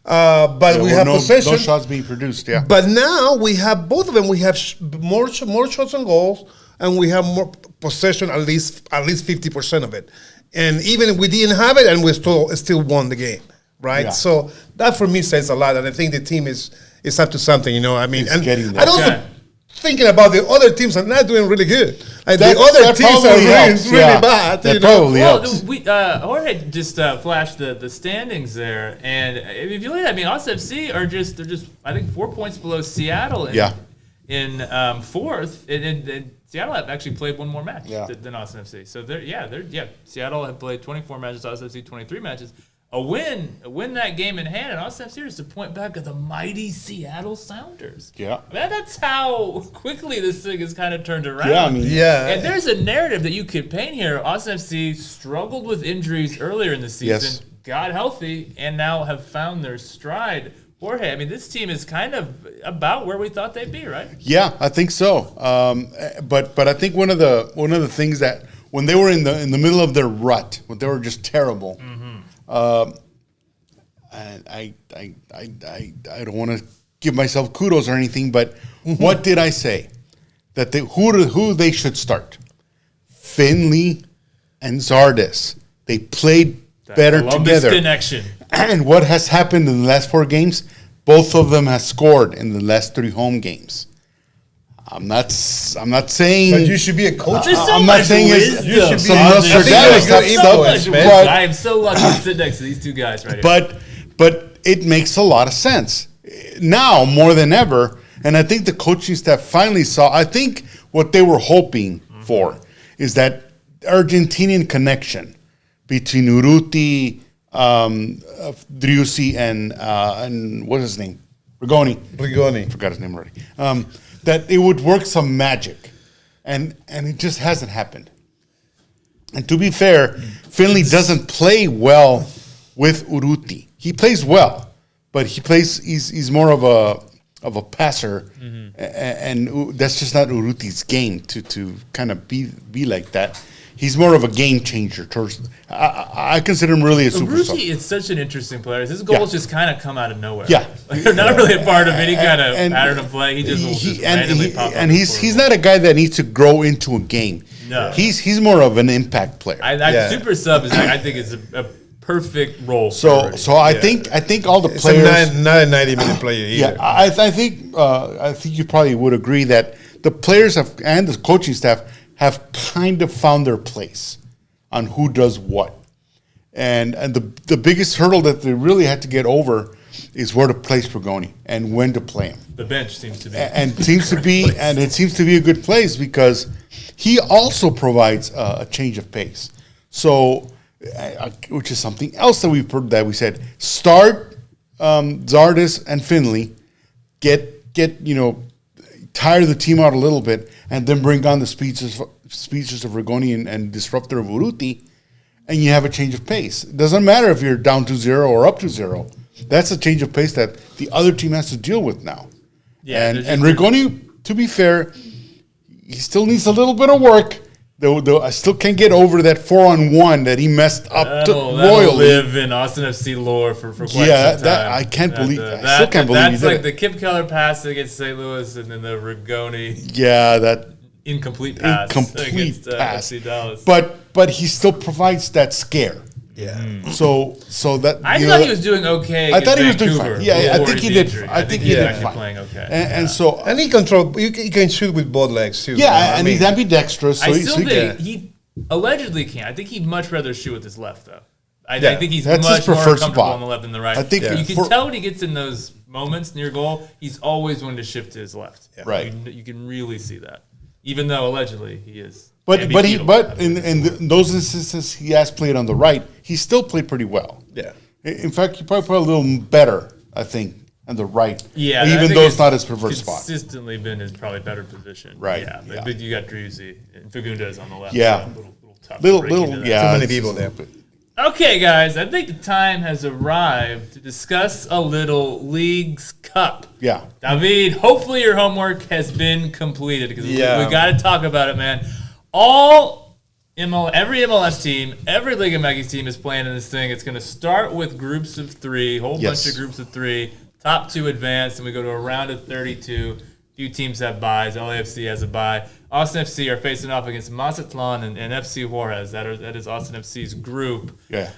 but we have possession. No shots being produced, yeah. But now we have both of them. We have more shots on goals, and we have more possession, at least 50% of it. And even if we didn't have it, and we still won the game, right? Yeah. So that for me says a lot, and I think the team is up to something, I mean, and also thinking about the other teams are not doing really good. Like the other teams are really bad. That probably helps. Jorge just flashed the standings there, and if you look at it, I mean, Austin FC they're just I think 4 points below Seattle. In 4th, and Seattle have actually played one more match than Austin FC. So Seattle have played 24 matches, Austin FC 23 matches. A win that game in hand, and Austin FC is to point back at the mighty Seattle Sounders. Yeah, that's how quickly this thing has kind of turned around. Yeah, I mean, and there's a narrative that you could paint here. Austin FC struggled with injuries earlier in the season, got healthy, and now have found their stride. Jorge, I mean, this team is kind of about where we thought they'd be, right? Yeah, I think so. But I think one of the things that when they were in the middle of their rut, when they were just terrible, I don't want to give myself kudos or anything, but what did I say? That who they should start? Finlay and Zardes. They played better together. Connection. And what has happened in the last 4 games? Both of them have scored in the last 3 home games. I'm not saying. But you should be a coach. I'm not saying it's some Nostradamus stuff. I am so lucky to sit next to these two guys right here. But it makes a lot of sense now more than ever. And I think the coaching staff finally saw. I think what they were hoping for is that Argentinian connection between Urruti, Driussi, and what's his name? Rigoni. Forgot his name already. That it would work some magic, and it just hasn't happened. And to be fair, Finlay doesn't play well with Urruti. He plays well, but he's more of a passer, and that's just not Urruti's game to kind of be like that. He's more of a game changer. I consider him really a super sub. Driussi is such an interesting player. His goals just kind of come out of nowhere. Yeah. Like, they're not really a part of any kind of pattern of play. He just randomly pop up. And he's not a guy that needs to grow into a game. No. He's more of an impact player. Super sub is I think is a perfect role. So I think all the players not a 90-minute player either. Yeah, I think you probably would agree that the players and the coaching staff have kind of found their place on who does what, and the biggest hurdle that they really had to get over is where to place Rigoni and when to play him. The bench seems to be it seems to be a good place because he also provides a change of pace. So, which is something else that we said: start Zardes and Finlay, get tire the team out a little bit, and then bring on the speeches of Rigoni and disruptor of Urruti, and you have a change of pace. It doesn't matter if you're down 2-0 or up 2-0. That's a change of pace that the other team has to deal with now. Yeah, and Rigoni, to be fair, he still needs a little bit of work. Though I still can't get over that 4-on-1 that he messed up royally. That'll live in Austin FC lore for quite some time. I can't believe. I still can't believe that's like the Kip Keller pass against St. Louis, and then the Rigoni. Yeah, that incomplete pass against FC Dallas. But he still provides that scare. Yeah. So that I thought he was doing okay. I thought he was doing Vancouver fine. Yeah, I think he did. Injured. I think he did fine. Playing okay. And he can shoot with both legs too. Yeah, and he's ambidextrous. So I still think he allegedly can. I think he'd much rather shoot with his left though. I think he's that's much his more preferred comfortable spot. on the left than the right. I think you can tell when he gets in those moments near goal, he's always wanting to shift to his left. Yeah. Right. You can really see that, even though allegedly he is. But in those instances he has played on the right, he still played pretty well. Yeah. In fact, he probably played a little better, I think, on the right. Yeah. Even though it's not his preferred spot. Consistently been his probably better position. Right. Yeah. But you got Driussi and Fagundes on the left. Yeah. So little tough. Little yeah. Too many people there. Okay, guys, I think the time has arrived to discuss a little Leagues Cup. Yeah. David, hopefully your homework has been completed because we got to talk about it, man. Every MLS team, every Liga MX team is playing in this thing. It's going to start with groups of 3, bunch of groups of 3. Top 2 advance, and we go to a round of 32. Few teams have buys. LAFC has a buy. Austin FC are facing off against Mazatlan and FC Juarez. That is Austin FC's group. Yeah.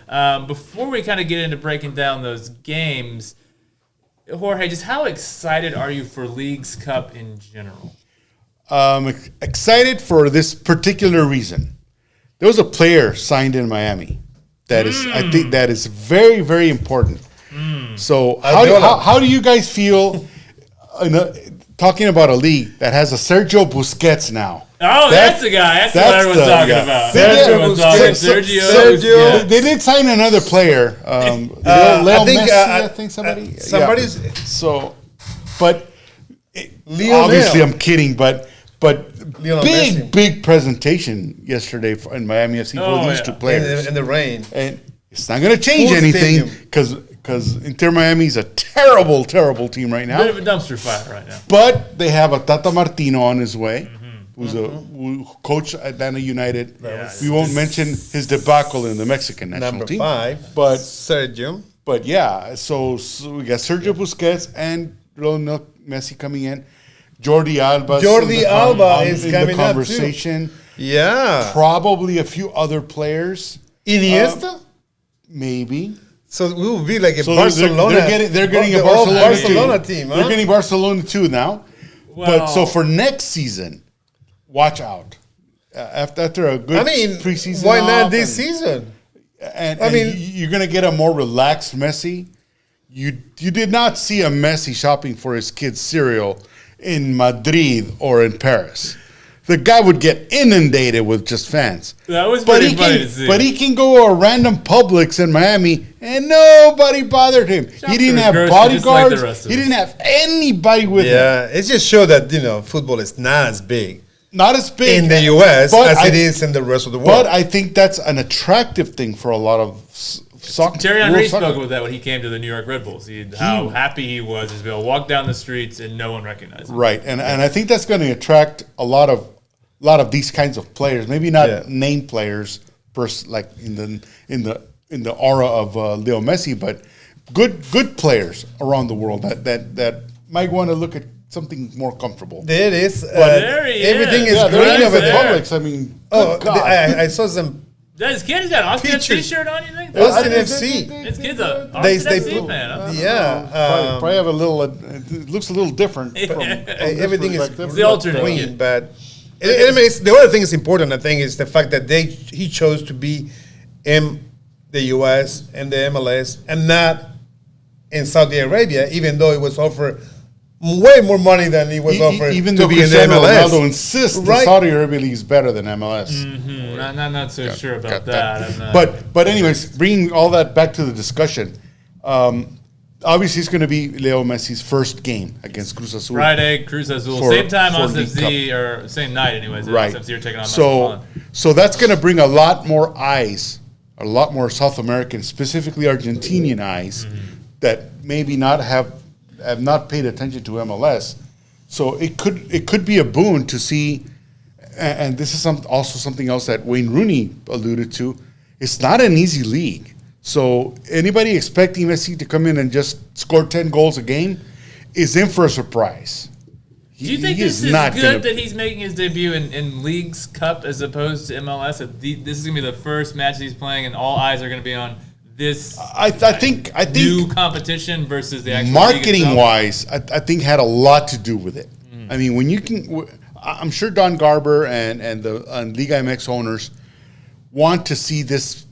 Before we kind of get into breaking down those games, Jorge, just how excited are you for Leagues Cup in general? Excited for this particular reason. There was a player signed in Miami that is, I think, that is very, very important. So how do you guys feel talking about a league that has a Sergio Busquets now? Oh, that's the guy. That's what everyone's talking about. Sergio. They did sign another player. Leo Messi, I think somebody. Somebody's. Yeah. So, but obviously I'm kidding, but big presentation yesterday in Miami FC for these two players. In the rain. And it's not going to change anything because Inter Miami is a terrible, terrible team right now. Bit of a dumpster fire right now. But they have a Tata Martino on his way, who coached Atlanta United. We won't mention his debacle in the Mexican national team. Number 5, but Sergio. But yeah, so we got Sergio Busquets and Lionel Messi coming in. Jordi Alba is in the conversation. Yeah. Probably a few other players. Iniesta? Maybe. So we will be like a Barcelona. They're getting a Barcelona team. They're getting Barcelona too now. Well, but so for next season, watch out. After a good preseason, why not this season? And you're going to get a more relaxed Messi. You did not see a Messi shopping for his kids' cereal in Madrid or in Paris. The guy would get inundated with just fans. That was pretty funny to see. But he can go to a random Publix in Miami and nobody bothered him. He didn't have bodyguards. He didn't have anybody with him. Yeah, it just showed that football is not as big. Not as big in the U.S. as it is in the rest of the world. But I think that's an attractive thing for a lot of soccer. Thierry Henry spoke about that when he came to the New York Red Bulls. How happy he was to be able to walk down the streets and no one recognized him. Right, and I think that's going to attract a lot of lot of these kinds of players. Maybe not Yeah. name players, like in the aura of Leo Messi, but good players around the world that might want to look at something more comfortable. There it is. there he everything is. is Yeah, green there over is there. Publix. I mean, Oh, good God. I saw some. This kid's got an Austin FC Pictures. shirt on, you think? Austin I- FC. This kid's a They Austin FC put- fan. Huh? Yeah. probably have a little. It looks a little different. From Everything is perspective. It's the alternate green, kid. but the other thing is important. I think is the fact that he chose to be in the U.S. and the MLS and not in Saudi Arabia, even though it was offered way more money than he was offered Even to though be in the Cristiano MLS. Ronaldo insists the Right. Saudi Arabia League is better than MLS. Not so sure about Got that. that. I'm not- But anyways, bringing all that back to the discussion, obviously it's going to be Leo Messi's first game against Cruz Azul. Friday, Cruz Azul, For- same time for Austin League FC, or same night anyways. Right. Austin FC are taking on So that's going to bring a lot more eyes, a lot more South American, specifically Argentinian eyes, that maybe have not paid attention to MLS. So it could be a boon to see, and this is also something else that Wayne Rooney alluded to. It's not an easy league. So anybody expecting Messi to come in and just score 10 goals a game is in for a surprise. Do you think He this is not good gonna- that he's making his debut in Leagues Cup as opposed to MLS? This is going to be the first match that he's playing, and all eyes are going to be on this I think new competition versus the actual marketing league itself. wise, I think had a lot to do with it. I mean, when you can, I'm sure Don Garber and the Liga MX owners want to see this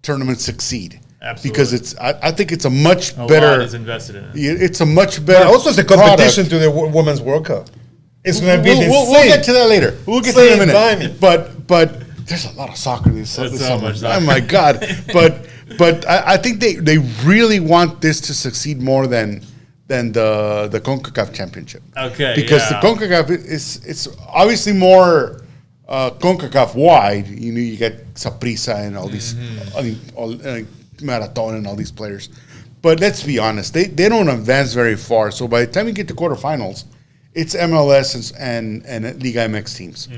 tournament succeed. Absolutely. Because I think it's a much A better. lot is invested in it. It's a much better. But also, it's a competition product. to the Women's World Cup. It's going to be the We'll same. get to that later. We'll get to that in a Same minute. timing. But there's a lot of soccer this There's so summer. much soccer. Oh my God! But I think they really want this to succeed more than the CONCACAF Championship. Okay, Because yeah. the CONCACAF it's obviously more CONCACAF wide. You know, you get Saprissa and all these, Marathon and all these players. But let's be honest, they don't advance very far. So by the time you get to quarterfinals, it's MLS and Liga MX teams.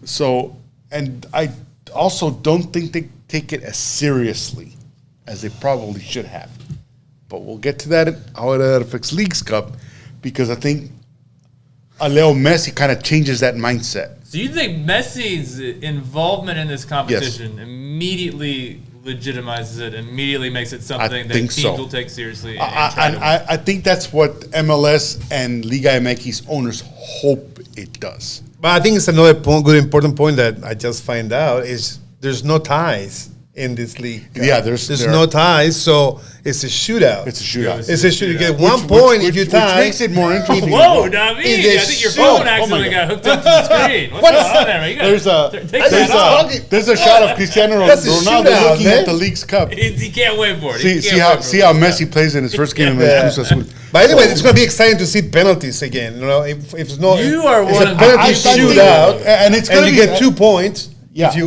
So, and I also don't think they take it as seriously as they probably should have. But we'll get to that, how it affects Leagues Cup, because I think Leo Messi kind of changes that mindset. So you think Messi's involvement in this competition immediately legitimizes it, immediately makes it something that think teams so. will take seriously? And try to win? I think that's what MLS and Liga MX owners hope it does. But I think it's another good important point that I just find out is there's no ties in this league. Yeah, there's no ties, so it's a shootout. It's a shootout. It's a shootout. You get Which- 1 point if you which tie. makes it more interesting. Whoa, David! In I the think your shoot- phone oh accidentally my got hooked up to the screen. What's going on there, man? You gotta take that off. There's a shot of Cristiano That's a Ronaldo shootout, looking man. at the League's Cup. He can't wait for it. He See can't how wait for it. Messi plays in his first game Yeah. against Cruz Azul. But anyway, it's going to be exciting to see penalties again. You know, if it's not, You are it's one a of penalty I think- shootout, and it's and gonna you be get 2 points. Yeah. If you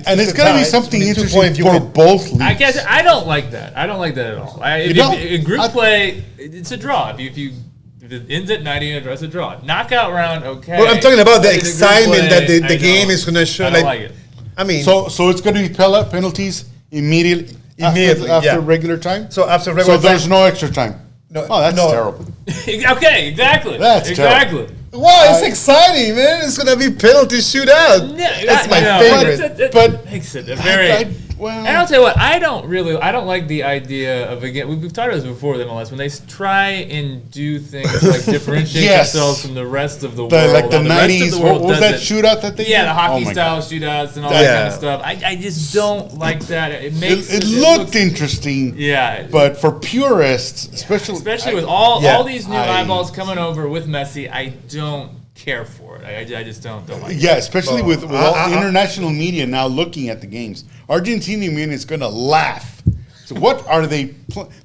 and it's going to be something interesting for both leagues. I guess I don't like that. I don't like that at all. If don't? in group play, it's a draw. If it ends at 90, it's a draw. Knockout round, okay. Well, I'm talking about the But in group excitement that play, the I game don't- is going to show. I don't like it. I mean, So it's going to be penalties immediately Immediately, after yeah. regular time. so after So regular there's time, no extra time. No, Oh, that's no. terrible. Okay, exactly. That's exactly. wow, it's exciting, man! It's going to be penalty shootout. That's my favorite. But Makes it a very. well, And I'll tell you what, I don't like the idea of, again, we've talked about this before with MLS, when they try and do things like differentiate Yes. themselves from the rest of the world. like the and rest of 90s, the world what was that doesn't. shootout that they Yeah, did? the hockey Oh my style God. shootouts and all that Yeah. kind of stuff. I just don't like that. It makes It looks- looked interesting, Yeah. but for purists, especially with all Yeah. these new eyeballs coming over with Messi, I don't care for it. I just don't like it. yeah, especially with all I- international media now looking at the games. Argentinian media is going to laugh. So what are they?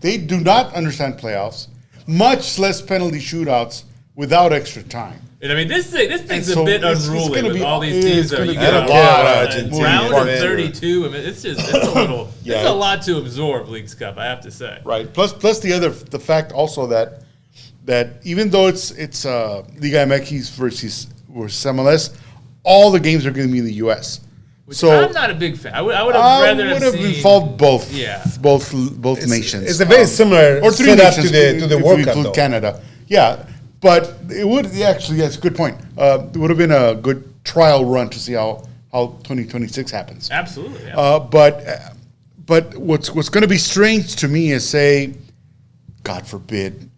They do not understand playoffs, much less penalty shootouts without extra time. And I mean, this thing's so a bit it's unruly gonna with be- all these it's teams. Though gonna you be get a a lot lot of of Argentinian round of players. 32. I mean, it's a little. Yeah. It's a lot to absorb, Leagues Cup. I have to say. Right. Plus the fact also that even though it's Liga MX versus MLS, all the games are going to be in the U.S. Which So I'm not a big fan. I would have rather have seen involved both. Yeah. both nations. It's a very similar or three setup nations to the if World we Cup, include though. Canada. Yeah, but it would actually. That's a good point. It would have been a good trial run to see how 2026 happens. Absolutely. Yeah. But what's going to be strange to me is, say, God forbid,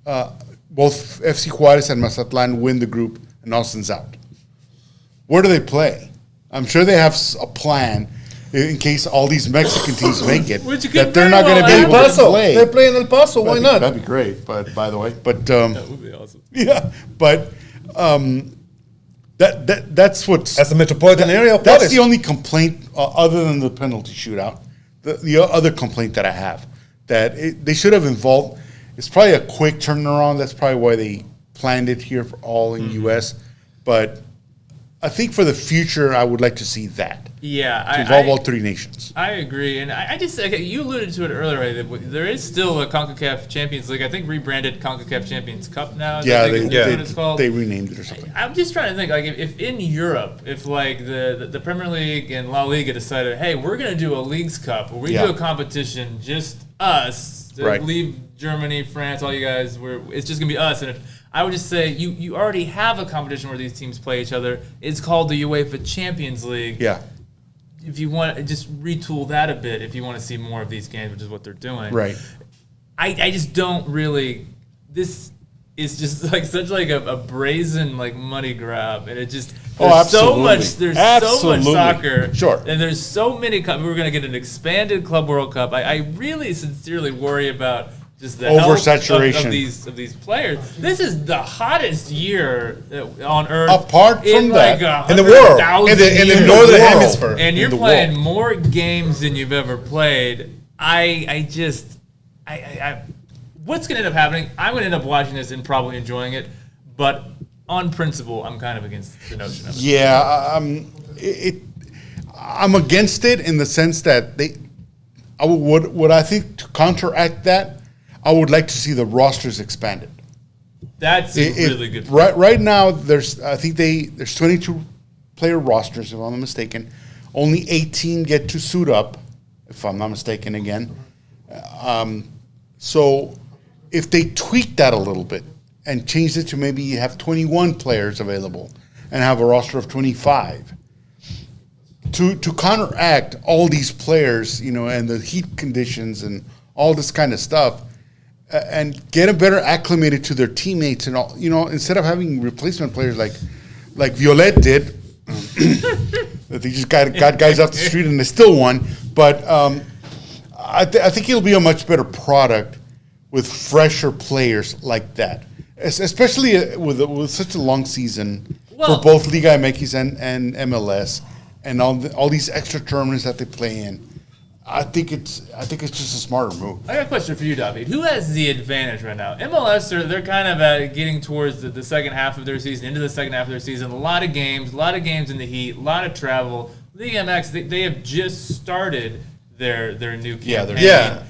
both FC Juarez and Mazatlan win the group and Austin's out. Where do they play? I'm sure they have a plan in case all these Mexican teams make it, Which could that they're very not going to well be happen. able El to Paso. play. They're playing El Paso. Why not? That'd be great. But by the way, That would be awesome. yeah, but that's what's As the metropolitan area of that's Juarez. the only complaint other than the penalty shootout. The other complaint that I have that they should have involved. It's probably a quick turnaround. That's probably why they planned it here for all in U.S. But I think for the future, I would like to see that Yeah. to involve all three nations. I agree, and I just you alluded to it earlier. That there is still a CONCACAF Champions League. I think rebranded CONCACAF Champions Cup now. Yeah, Is what it's called. they renamed it or something. I'm just trying to think, like, if in Europe, if like the Premier League and La Liga decided, hey, we're gonna do a Leagues Cup, where we do a competition, just us, Right. leave Germany, France, all you guys, it's just gonna be us. And I would just say you already have a competition where these teams play each other. It's called the UEFA Champions League. Yeah, If you want, just retool that a bit. If you want to see more of these games, which is what they're doing, right. I just don't really. This is just like such like a brazen like money grab, and it just there's so much. There's so much soccer, Sure. and there's so many. We're going to get an expanded Club World Cup. I really sincerely worry about just the Oversaturation. health of these players. This is the hottest year on Earth, Apart from in like that, in the world, 100,000 in the years. northern world. hemisphere. And you're in the playing world. more games than you've ever played. I what's going to end up happening? I'm going to end up watching this and probably enjoying it, but on principle, I'm kind of against the notion of it. Yeah, I'm against it in the sense that what I think to counteract that, I would like to see the rosters expanded. That's a really good point. Right now, there's 22 player rosters, if I'm not mistaken. Only 18 get to suit up, if I'm not mistaken again. So if they tweak that a little bit and change it to maybe you have 21 players available and have a roster of 25, to counteract all these players, and the heat conditions and all this kind of stuff, and get them better acclimated to their teammates and all, instead of having replacement players like Violet did, that they just got guys off the street and they still won. But I think it'll be a much better product with fresher players like that, especially with such a long season for both Liga MX and MLS and all these extra tournaments that they play in. I think it's just a smarter move. I got a question for you, David. Who has the advantage right now? MLS, they're kind of getting towards the second half of their season, into the second half of their season. A lot of games in the heat, a lot of travel. Liga MX, they have just started their new campaign. Yeah.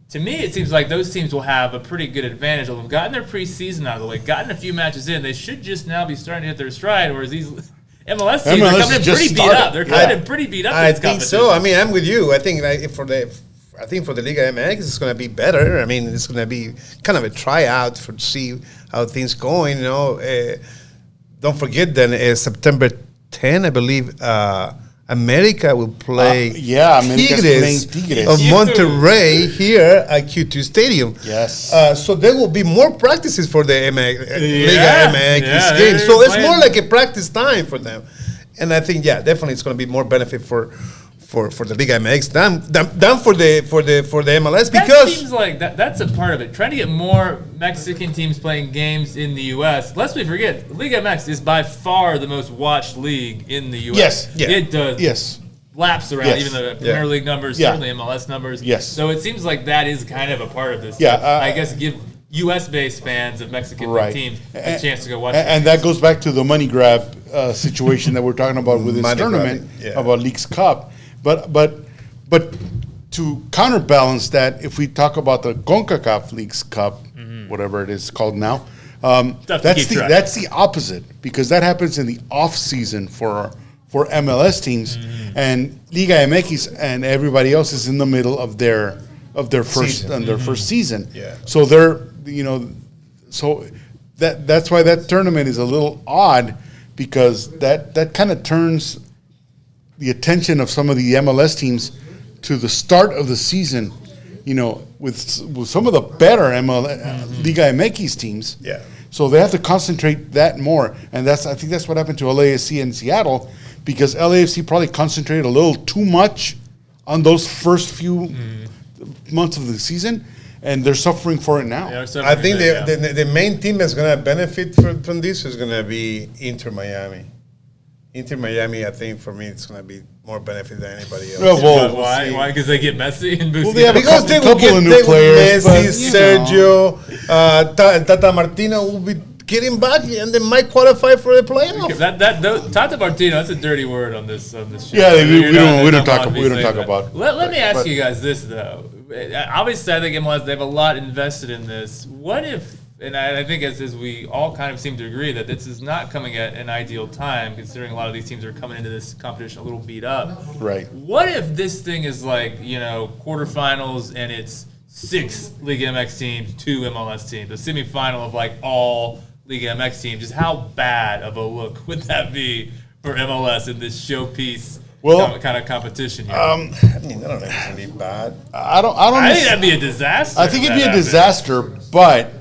To me, it seems like those teams will have a pretty good advantage. They'll have gotten their preseason out of the way, gotten a few matches in. They should just now be starting to hit their stride, whereas these MLS teams are coming in pretty beat up. They're coming in pretty beat up. I think so. I mean, I'm with you. I think for the Liga MX, it's going to be better. I mean, it's going to be kind of a tryout to see how things going. Don't forget then September 10, I believe. America will play America's playing Tigres of Monterrey here at Q2 Stadium. Yes. So there will be more practices for the Liga MX game. So it's more like a practice time for them. And I think, definitely it's going to be more benefit for the Liga MX than for the MLS, because that seems like that's a part of it. Trying to get more Mexican teams playing games in the U.S. Lest we forget, Liga MX is by far the most watched league in the U.S. Yes. Yeah. It does. Yes. Laps around, Yes. even the Premier League numbers, Yeah. certainly MLS numbers. Yes. So it seems like that is kind of a part of this. Yeah, I guess give U.S.-based fans of Mexican teams a chance to go watch. And that goes back to the money grab situation that we're talking about with this Money tournament grabbing, about Leagues Cup. But to counterbalance that, if we talk about the CONCACAF Leagues Cup, whatever it is called now, That's the opposite, because that happens in the off season for MLS teams, and Liga MX and everybody else is in the middle of their first season. Yeah. So that's why that tournament is a little odd, because that kind of turns the attention of some of the MLS teams to the start of the season, with some of the better Liga MX teams. Yeah. So they have to concentrate that more, and I think that's what happened to LAFC in Seattle, because LAFC probably concentrated a little too much on those first few months of the season, and they're suffering for it now. I think the main team that's going to benefit from this is going to be Inter Miami. Inter Miami, I think, for me, it's going to be more benefit than anybody else. Why? Because they get Messi and Busquets. Well, Because they will get new players, Messi, Sergio, Tata Martino will be getting back, and they might qualify for the playoff. Tata Martino, that's a dirty word on this show. Yeah, we don't talk about. Let me ask you guys this though. Obviously, I think MLS, they have a lot invested in this. What if, and I think as we all kind of seem to agree, that this is not coming at an ideal time, considering a lot of these teams are coming into this competition a little beat up. Right. What if this thing is like, quarterfinals and it's 6 Liga MX teams, 2 MLS teams, a semifinal of like all Liga MX teams? Just how bad of a look would that be for MLS in this showpiece kind of competition? I don't think it's gonna be bad. I think that'd be a disaster. I think it'd be a disaster, but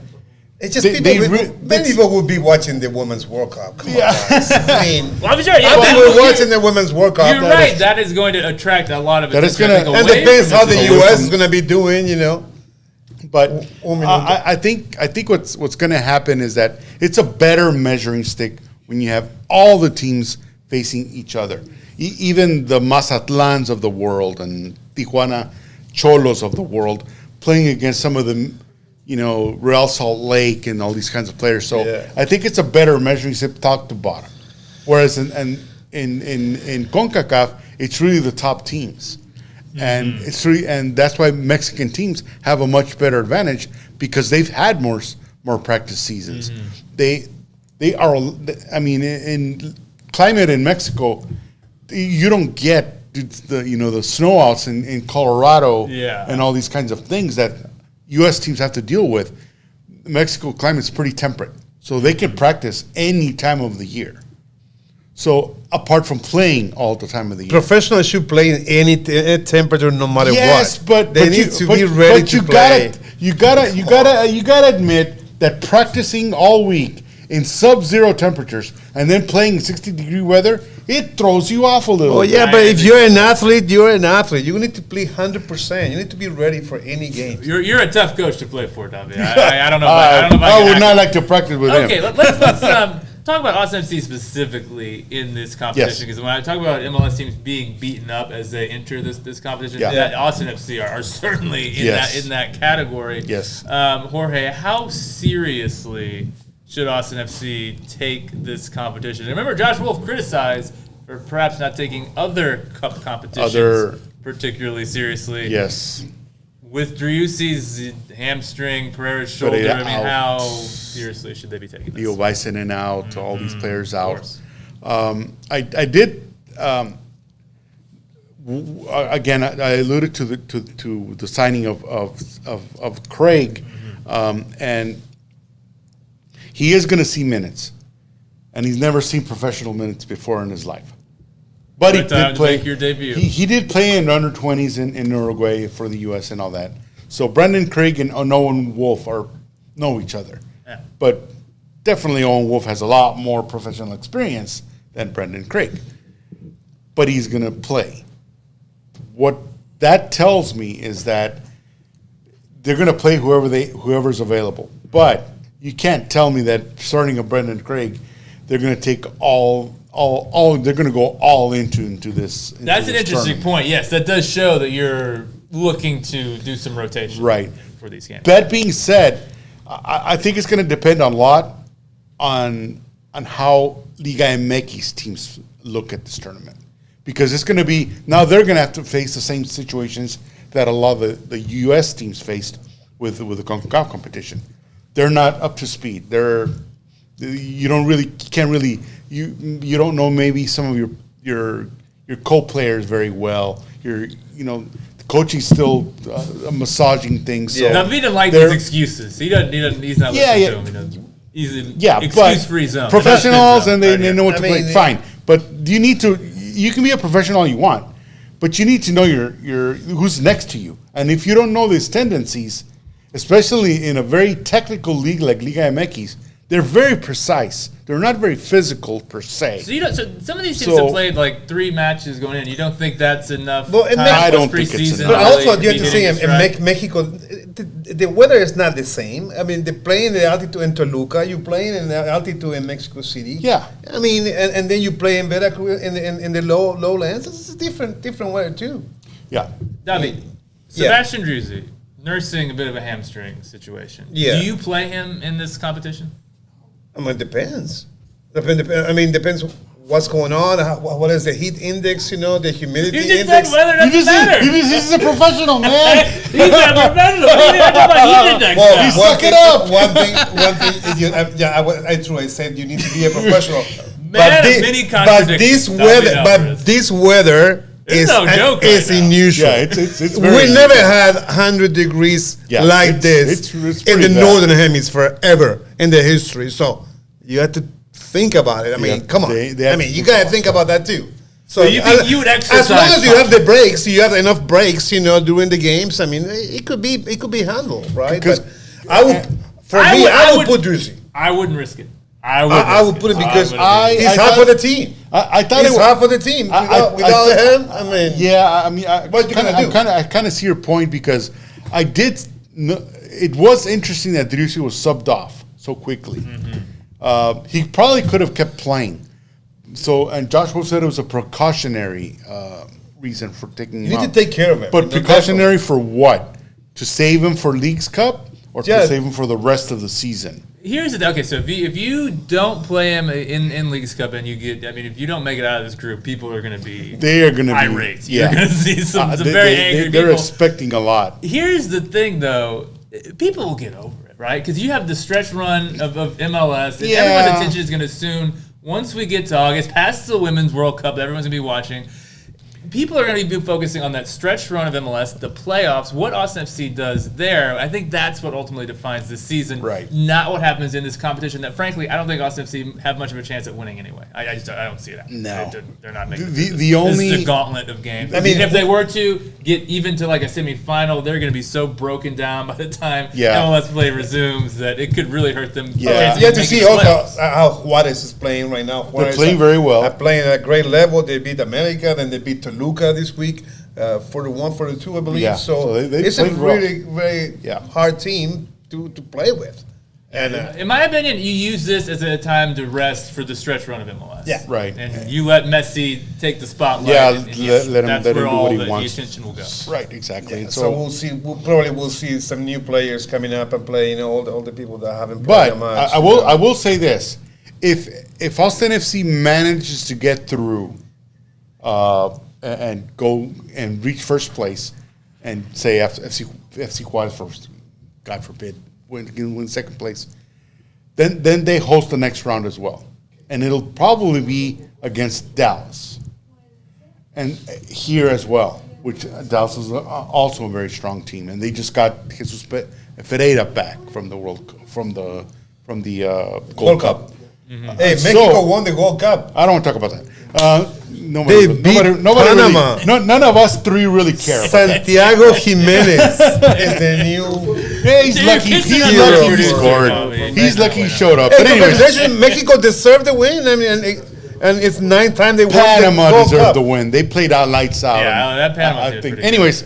it's just people will be watching the Women's World Cup. Come on, guys. I mean, we're watching the Women's World Cup. You're right. That is going to attract a lot of attention. That is going to, and depends how the U.S. is going to be doing. But I think what's going to happen is that it's a better measuring stick when you have all the teams facing each other. Even the Mazatlans of the world and Tijuana Cholos of the world playing against some of the, Real Salt Lake and all these kinds of players. So I think it's a better measuring stick top to bottom. Whereas in CONCACAF, it's really the top teams. And and that's why Mexican teams have a much better advantage, because they've had more practice seasons. They are. I mean, in climate in Mexico, you don't get the snowouts in Colorado and all these kinds of things that U.S. teams have to deal with. Mexico climate's pretty temperate, so they can practice any time of the year. So apart from playing all the time of the year, professionals should play in any temperature, no matter what. Yes, but they need to be ready to play. You gotta admit that practicing all week in sub-zero temperatures and then playing in 60-degree weather, it throws you off a little. Oh yeah, but if you're an athlete, you're an athlete. You need to play 100%. You need to be ready for any game. You're a tough coach to play for, David. I don't know. I would not like to practice with him. Okay, let's talk about Austin FC specifically in this competition, because when I talk about MLS teams being beaten up as they enter this competition, that Austin FC are certainly in that category. Yes. Jorge, how seriously should Austin FC take this competition? And remember, Josh Wolf criticized for perhaps not taking other cup competitions particularly seriously. Yes. With Driussi's hamstring, Pereira's shoulder, Pereira how seriously should they be taking this? Leo Weissenen out, all these players out. I did. Again, I alluded to the signing of Craig, and he is going to see minutes, and he's never seen professional minutes before in his life. But he did play. Your debut. He did play in under 20s in Uruguay for the U.S. and all that. So Brendan Craig and Owen Wolf know each other, but definitely Owen Wolf has a lot more professional experience than Brendan Craig. But he's going to play. What that tells me is that they're going to play whoever's available. But you can't tell me that starting a Brendan Craig, they're going to take they're going to go all into this. That's an interesting point. Yes, that does show that you're looking to do some rotation for these games. That being said, I think it's going to depend a lot on how Liga MX teams look at this tournament, because it's going to be now they're going to have to face the same situations that a lot of the U.S. teams faced with the CONCACAF competition. they're not up to speed. You don't know maybe some of your co-players very well. The coaching's still massaging things. Yeah. So Now, he doesn't like these excuses. He's not listening to him. He's in excuse-free zone. Professionals, and they know what to play. Fine. But you can be a professional all you want, but you need to know your who's next to you. And if you don't know these tendencies, especially in a very technical league like Liga MX, they're very precise. They're not very physical per se. So some of these teams have played like 3 matches going in. You don't think that's enough? Well, I don't think it's enough. But also, you have to say, in Mexico, the weather is not the same. I mean, they're playing the altitude in Toluca. You're playing in the altitude in Mexico City. Yeah. I mean, and then you play in Veracruz in the lowlands. It's a different weather too. Yeah. David, Sebastian Driussi, nursing a bit of a hamstring situation. Yeah. Do you play him in this competition? I mean, it depends. Depends what's going on. What is the heat index? The humidity You just index. said weather doesn't matter. He's a professional, man. He's a professional. What are you talking about heat index now? Suck it up. One thing. I said you need to be a professional. Many contradictions. This weather It's no joke right is now. unusual. Yeah, it's very We never had 100 degrees like this it's in the pretty bad. northern hemisphere ever in the history. So you have to think about it. I mean, come on. You gotta think about that too. So you think you would exercise as long as you have the breaks, you have enough breaks, during the games. I mean, it could be handled, right? Because I would put Driussi. I wouldn't risk it. I would put it because he's I half of the team. I thought He's half of the team. Without him, I mean, what you gonna do? I kind of see your point because it was interesting that Driussi was subbed off so quickly. Mm-hmm. He probably could have kept playing. So, and Josh Wolf said it was a precautionary reason for taking him You out. need to take care of him. But precautionary for what? To save him for Leagues Cup or to save him for the rest of the season? Here's the thing. Okay, so if you don't play him in Leagues Cup and if you don't make it out of this group, people are going to be irate. You're going to see some very angry people. They're expecting a lot. Here's the thing, though. People will get over it, right? Because you have the stretch run of MLS, and everyone's attention is going to soon, once we get to August, past the Women's World Cup that everyone's going to be watching, people are going to be focusing on that stretch run of MLS, the playoffs, what Austin FC does there. I think that's what ultimately defines this season, right? Not what happens in this competition that, frankly, I don't think Austin FC have much of a chance at winning anyway. I don't see that. No. They're not making the only... This is a gauntlet of games. I mean, if they were to get even to like a semifinal, they're going to be so broken down by the time MLS play resumes that it could really hurt them. Yeah, you have to see also how Juarez is playing right now. They're playing very well. They're playing at a great level. They beat America, then they beat Toluca this week, 41-42, I believe. Yeah. So it's a really very hard team to play with. And in my opinion, you use this as a time to rest for the stretch run of MLS. Yeah, right. And you let Messi take the spotlight. Yeah, let him do what he wants. The attention will go. Right, exactly. Yeah, so we'll see. We'll see some new players coming up and playing. All the people that haven't played a match. I will say this: if Austin FC manages to get through, and go and reach first place, and say FC Juarez first, God forbid, win second place, then they host the next round as well, and it'll probably be against Dallas, and here as well, which Dallas is also a very strong team, and they just got Jesus Pereira back from the Gold Cup. Mm-hmm. Hey, Mexico won the Gold Cup. I don't want to talk about that. Nobody, really, none of us three really care. Santiago Jimenez is the new. Yeah, he's lucky. He's lucky he scored. He's lucky he showed up. Hey, but anyways, Mexico deserved the win. I mean, and it's 9th time they won. Panama deserved the win. They played out lights out. Yeah, that Panama. I think. Anyways,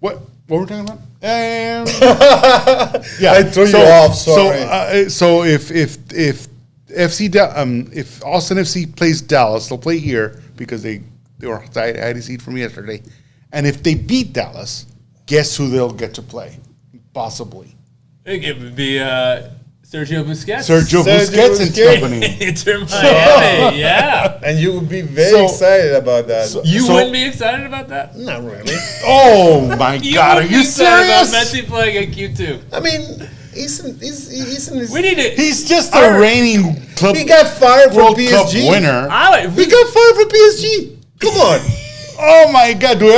what were we talking about? I threw you off. Sorry. So if Austin FC plays Dallas, they'll play here because they were high seed from yesterday, and if they beat Dallas, guess who they'll get to play? Possibly. It would be Sergio Busquets. Sergio Busquets and company. Inter Miami, yeah. And you would be very excited about that. You wouldn't be excited about that? Not really. Oh my God! Are you serious? About Messi playing at Q2. I mean, We need to. He's just a reigning club. He got fired from World PSG. Cup winner. He got fired from PSG. Come on. Oh my God! Do we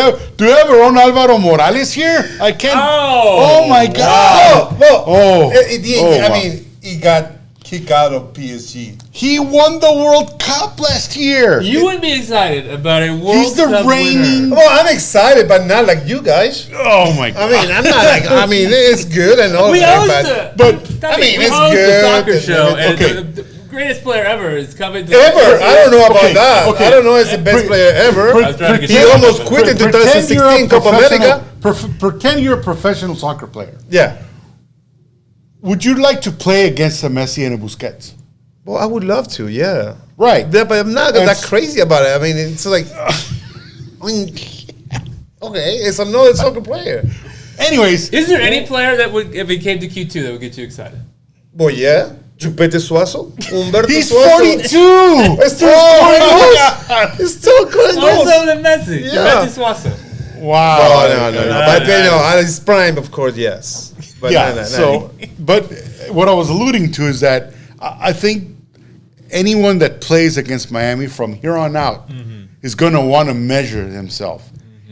have our own Alvaro Morales here? I can't. Oh my God! I mean, he got kicked out of PSG. He won the World Cup last year. You wouldn't be excited about a World He's the Cup reigning. winner. Well, I'm excited, but not like you guys. Oh my God! I mean, I'm not like. I mean, it's good and all We that, host I mean, we it's host good. a soccer show, and Okay. the greatest player ever is coming to Ever. I don't know about Okay, that. okay. I don't know. He's the best player ever. I was trying to get He you- almost quit in 2016 Copa America. Pretend you're a professional soccer player. Yeah. Would you like to play against a Messi and a Busquets? Well, I would love to. Yeah. Right. Yeah, but I'm not that That's- crazy about it. I mean, it's like, okay, it's another soccer player. Anyways, Is there any player that would, if he came to Q2, that would get you excited? Well, yeah. Chupete Suazo. Humberto he's Suazo. 42. It's still scoring goals. It's still scoring goals. Also than Messi. Yeah. Messi Suazo. Wow. No. But at his prime, of course, yes. But Yeah. no. So, but what I was alluding to is that I think anyone that plays against Miami from here on out is going to want to measure himself,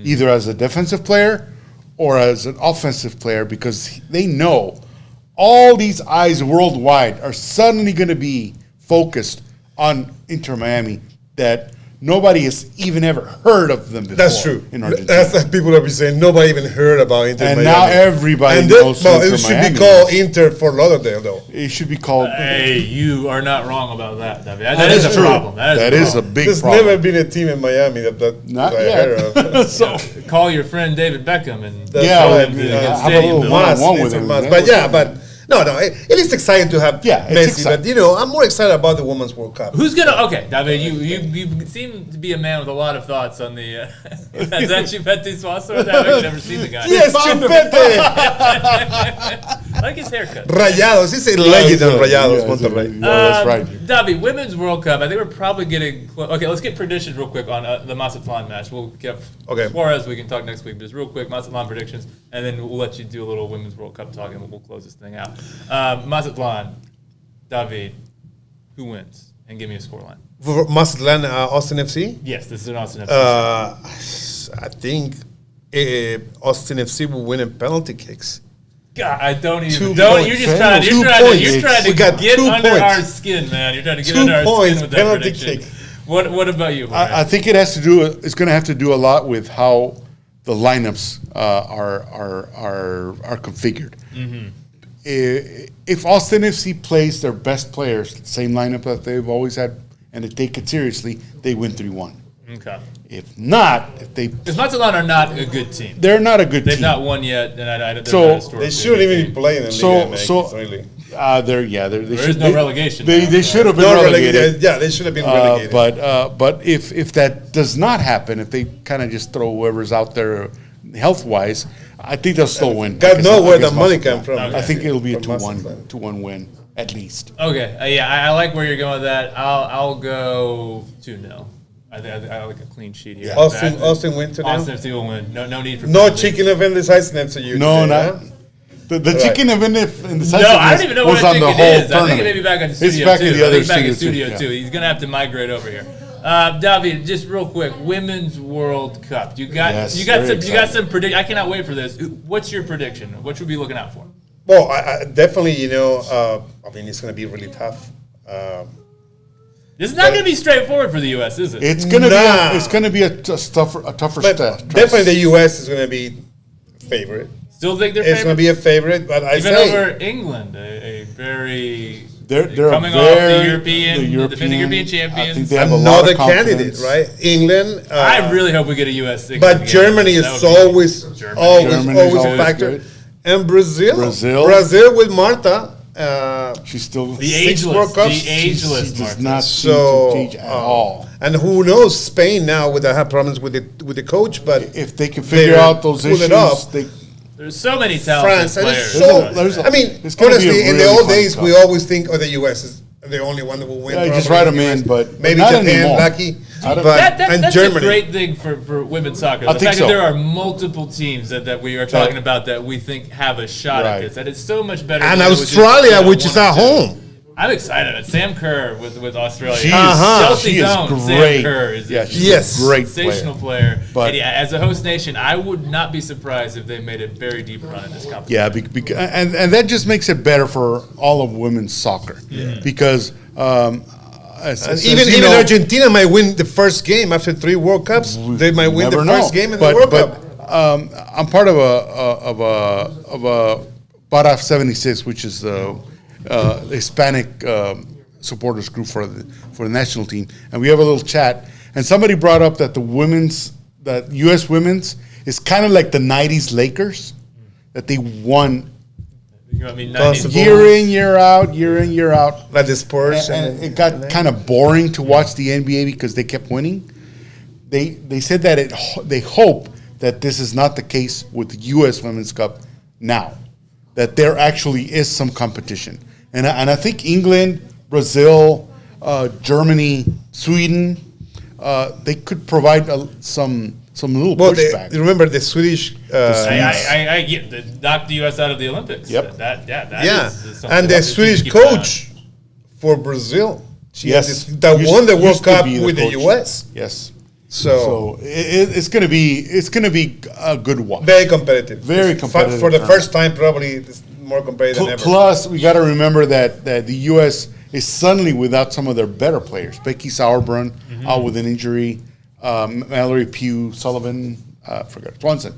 either as a defensive player or as an offensive player, because they know all these eyes worldwide are suddenly going to be focused on Inter Miami that nobody has even ever heard of them before. That's true. In Argentina. That's like people have been saying. Nobody even heard about Inter And Miami. now everybody and knows well, Inter it should Miami be called is. Inter Fort Lauderdale, though. It should be called. Hey, you are not wrong about that, David. That That is is a true. problem. That is a big There's problem. never been a team in Miami that Not I yet. heard of. So Call your friend David Beckham and That's Yeah, right. have a Have stadium little built. mass, One-on-one with it's a him. mass. That But was yeah, fun. no, it is exciting to have Yeah, it's Messi. exciting. But I'm more excited about the Women's World Cup. Who's gonna? Okay, David, you seem to be a man with a lot of thoughts on the. Is that Chupete Suazo? I've never seen the guy. Yes, Chupete. I like his haircut. Rayados. He's a legend on Rayados, Yeah, Monterrey. that's right. David, Women's World Cup. I think we're probably getting. Okay, let's get predictions real quick on the Mazatlan match. We'll get Suarez. We can talk next week. Just real quick, Mazatlan predictions, and then we'll let you do a little Women's World Cup talk, and we'll close this thing out. Mazatlan, David, who wins? And give me a scoreline. For Mazatlan, Austin FC? Yes, this is an Austin FC. I think Austin FC will win in penalty kicks. God, I don't even. 2 Don't points. you're just trying. 2 You're points. trying We to got get 2 under points. our skin, man. You're trying to get 2 under our points, skin with that penalty prediction. kick. What about you? Jorge? I think it has to do. It's going to have to do a lot with how the lineups are configured. If Austin FC plays their best players, the same lineup that they've always had, and they take it seriously, they win 3-1. Okay. If not, Because Mazatlan are not a good team. they're not a good They've team. not won yet, and they're So, not historically They a shouldn't good even team. be playing in So- Liga MX, so- really. There is no relegation They now, should have been No relegated. Yeah, they should have been relegated. But if that does not happen, if they kind of just throw whoever's out there health wise, I think they'll still win. God knows where the Against money Mazatlan. come from. Okay. I think it'll be a From 2-1 Mazatlan. 2-1 win at least. Okay, yeah, I like where you're going with that. I'll go 2-0. I like a clean sheet here. Austin win today? Austin FC will win. No need for No penalties. chicken event this ice next to you. No, today, not the chicken event in the No, I don't even know what I think it is. I think it may be back on the studio It's back too. in the I other think back in studio, studio too. too. He's gonna have to migrate over here. David, just real quick, Women's World Cup. You got some predict. I cannot wait for this. What's your prediction? What should we be looking out for? Well, I definitely, I mean, it's going to be really tough. This is not going to be straightforward for the U.S., is it? It's gonna Nah. be it's gonna be a tougher But test. definitely the U.S. is going to be favorite. Still think they're It's going to favorite? be a favorite, but I Even say over England, a very They're coming off the European, defending European I think champions. they have a lot another of candidate, confidence. right? England. I really hope we get a U.S. But game. Germany That is would be- always Germany. Germany's a always factor. good. And Brazil. Brazil. with Marta. She's still The Six ageless, World the Cups. she ageless does Martin. not So, seem to teach at all. And who knows? Spain now with the have problems with the coach, but If they can figure They out those pull it issues, off. There's so many talented France, and players. it's so. There's a- I mean, it's gonna be a honestly, in the really old fun days, cup. we always think, the U.S. is the only one that will win. Yeah, you just probably write 'em the US. in, but maybe not Japan, anymore. lucky. Out of- and That's Germany. a great thing for women's soccer. I The think fact so. that there are multiple teams that we are talking about that we think have a shot Right. at this. That it's so much better. And than it was just Australia, put on which is one at or two. home. I'm excited. Sam Kerr with Australia. She is, Chelsea's she is own Sam great. Kerr is Yeah, a she's Yes. a great sensational player. player. But- And yeah, as a host nation, I would not be surprised if they made a very deep run in this competition. Yeah, and that just makes it better for all of women's soccer because as Even you know, Argentina might win the first game after 3 World Cups. They might win the never know. first game in the World Cup. I'm part of a Para 76, which is the Hispanic supporters group for the national team, and we have a little chat. And somebody brought up that that U.S. women's is kind of like the '90s Lakers, that they won You know what I mean? Constable. year in, year out. Like the Spurs. And it got kind of boring to watch the NBA because they kept winning. They said that they hope that this is not the case with the U.S. Women's Cup now, that there actually is some competition. And I think England, Brazil, Germany, Sweden, they could provide some little Well, pushback. remember the Swedish. I knocked the U.S. out of the Olympics. Yep. That Yeah, is something and the that Swedish keep an eye on. coach for Brazil. Yes. That won the World Used to Cup be with the coach. U.S. Yes. So, It's gonna be a good watch. very competitive. Very competitive For the tournament. first time, probably it's more competitive than ever. Plus, we got to remember that the U.S. is suddenly without some of their better players. Becky Sauerbrunn out with an injury. Mallory Pugh Sullivan, forgot Swanson.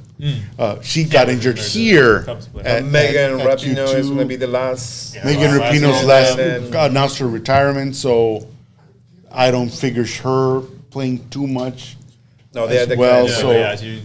She got injured remember the here. Cubs player. at- Megan at Rapinoe is Q2. going to be the last. Yeah. Megan last Rapinoe's one. last And then- announced her retirement, so I don't figure her playing too much. No, they as had the well. guys.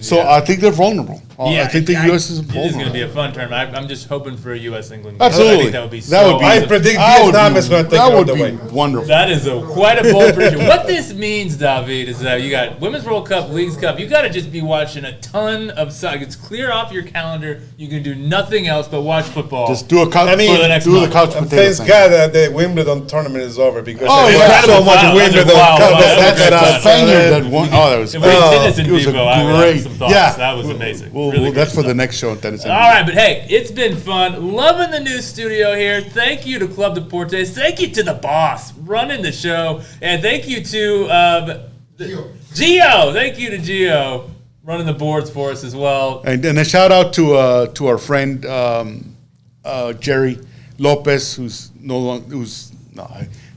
So, Yeah. I think they're vulnerable. I think the U.S. is It is going to vulnerable. be a fun tournament. I'm just hoping for a U.S. England game. Absolutely. I think that would be That would be- I awesome. predict That would Vietnam be- is going to take that it all would the be way. wonderful. That is quite a bold prediction. What this means, David, is that you got Women's World Cup, Leagues Cup. You got to just be watching a ton of soccer. It's clear off your calendar. You can do nothing else but watch football. Just do a couch. I mean, for the next do the month. couch potato Thanks thing. God that the Wimbledon tournament is over because Oh, there yeah. was so much Wow, that's a Wimbledon. wow, Cup wow, that that's a that wow. Spaniard that won. Oh, that was If we did tennis in it was a Vivo, I would have great. some thoughts. Yeah, That was amazing. Well, Really that's great for the stuff. next show in tennis. All right, but hey, it's been fun. Loving the new studio here. Thank you to Club Deportes. Thank you to the boss running the show. And thank you to Gio. Thank you to Gio running the boards for us as well. And a shout out to our friend Jerry Lopez, who's no longer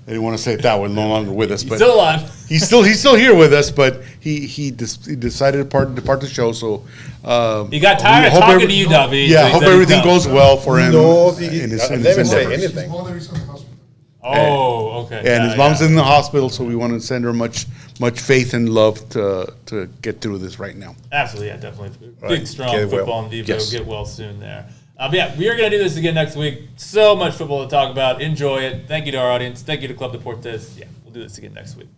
I didn't want to say it that way, no longer with us, but Still alive. he's still here with us, but he decided to depart the show. So He got tired of talking to you, David. Yeah, so he hope said he'd everything come. goes well for him. No, in his I never say endeavors. anything. Mother is in the hospital. Oh, okay. And his mom's in the hospital, so we want to send her much faith and love to get through this right now. Absolutely, yeah, definitely. Big, Right. strong Get well. football in Vivo. Yes. Get well soon there. But yeah, we are going to do this again next week. So much football to talk about. Enjoy it. Thank you to our audience. Thank you to Club Deportes. Yeah, we'll do this again next week.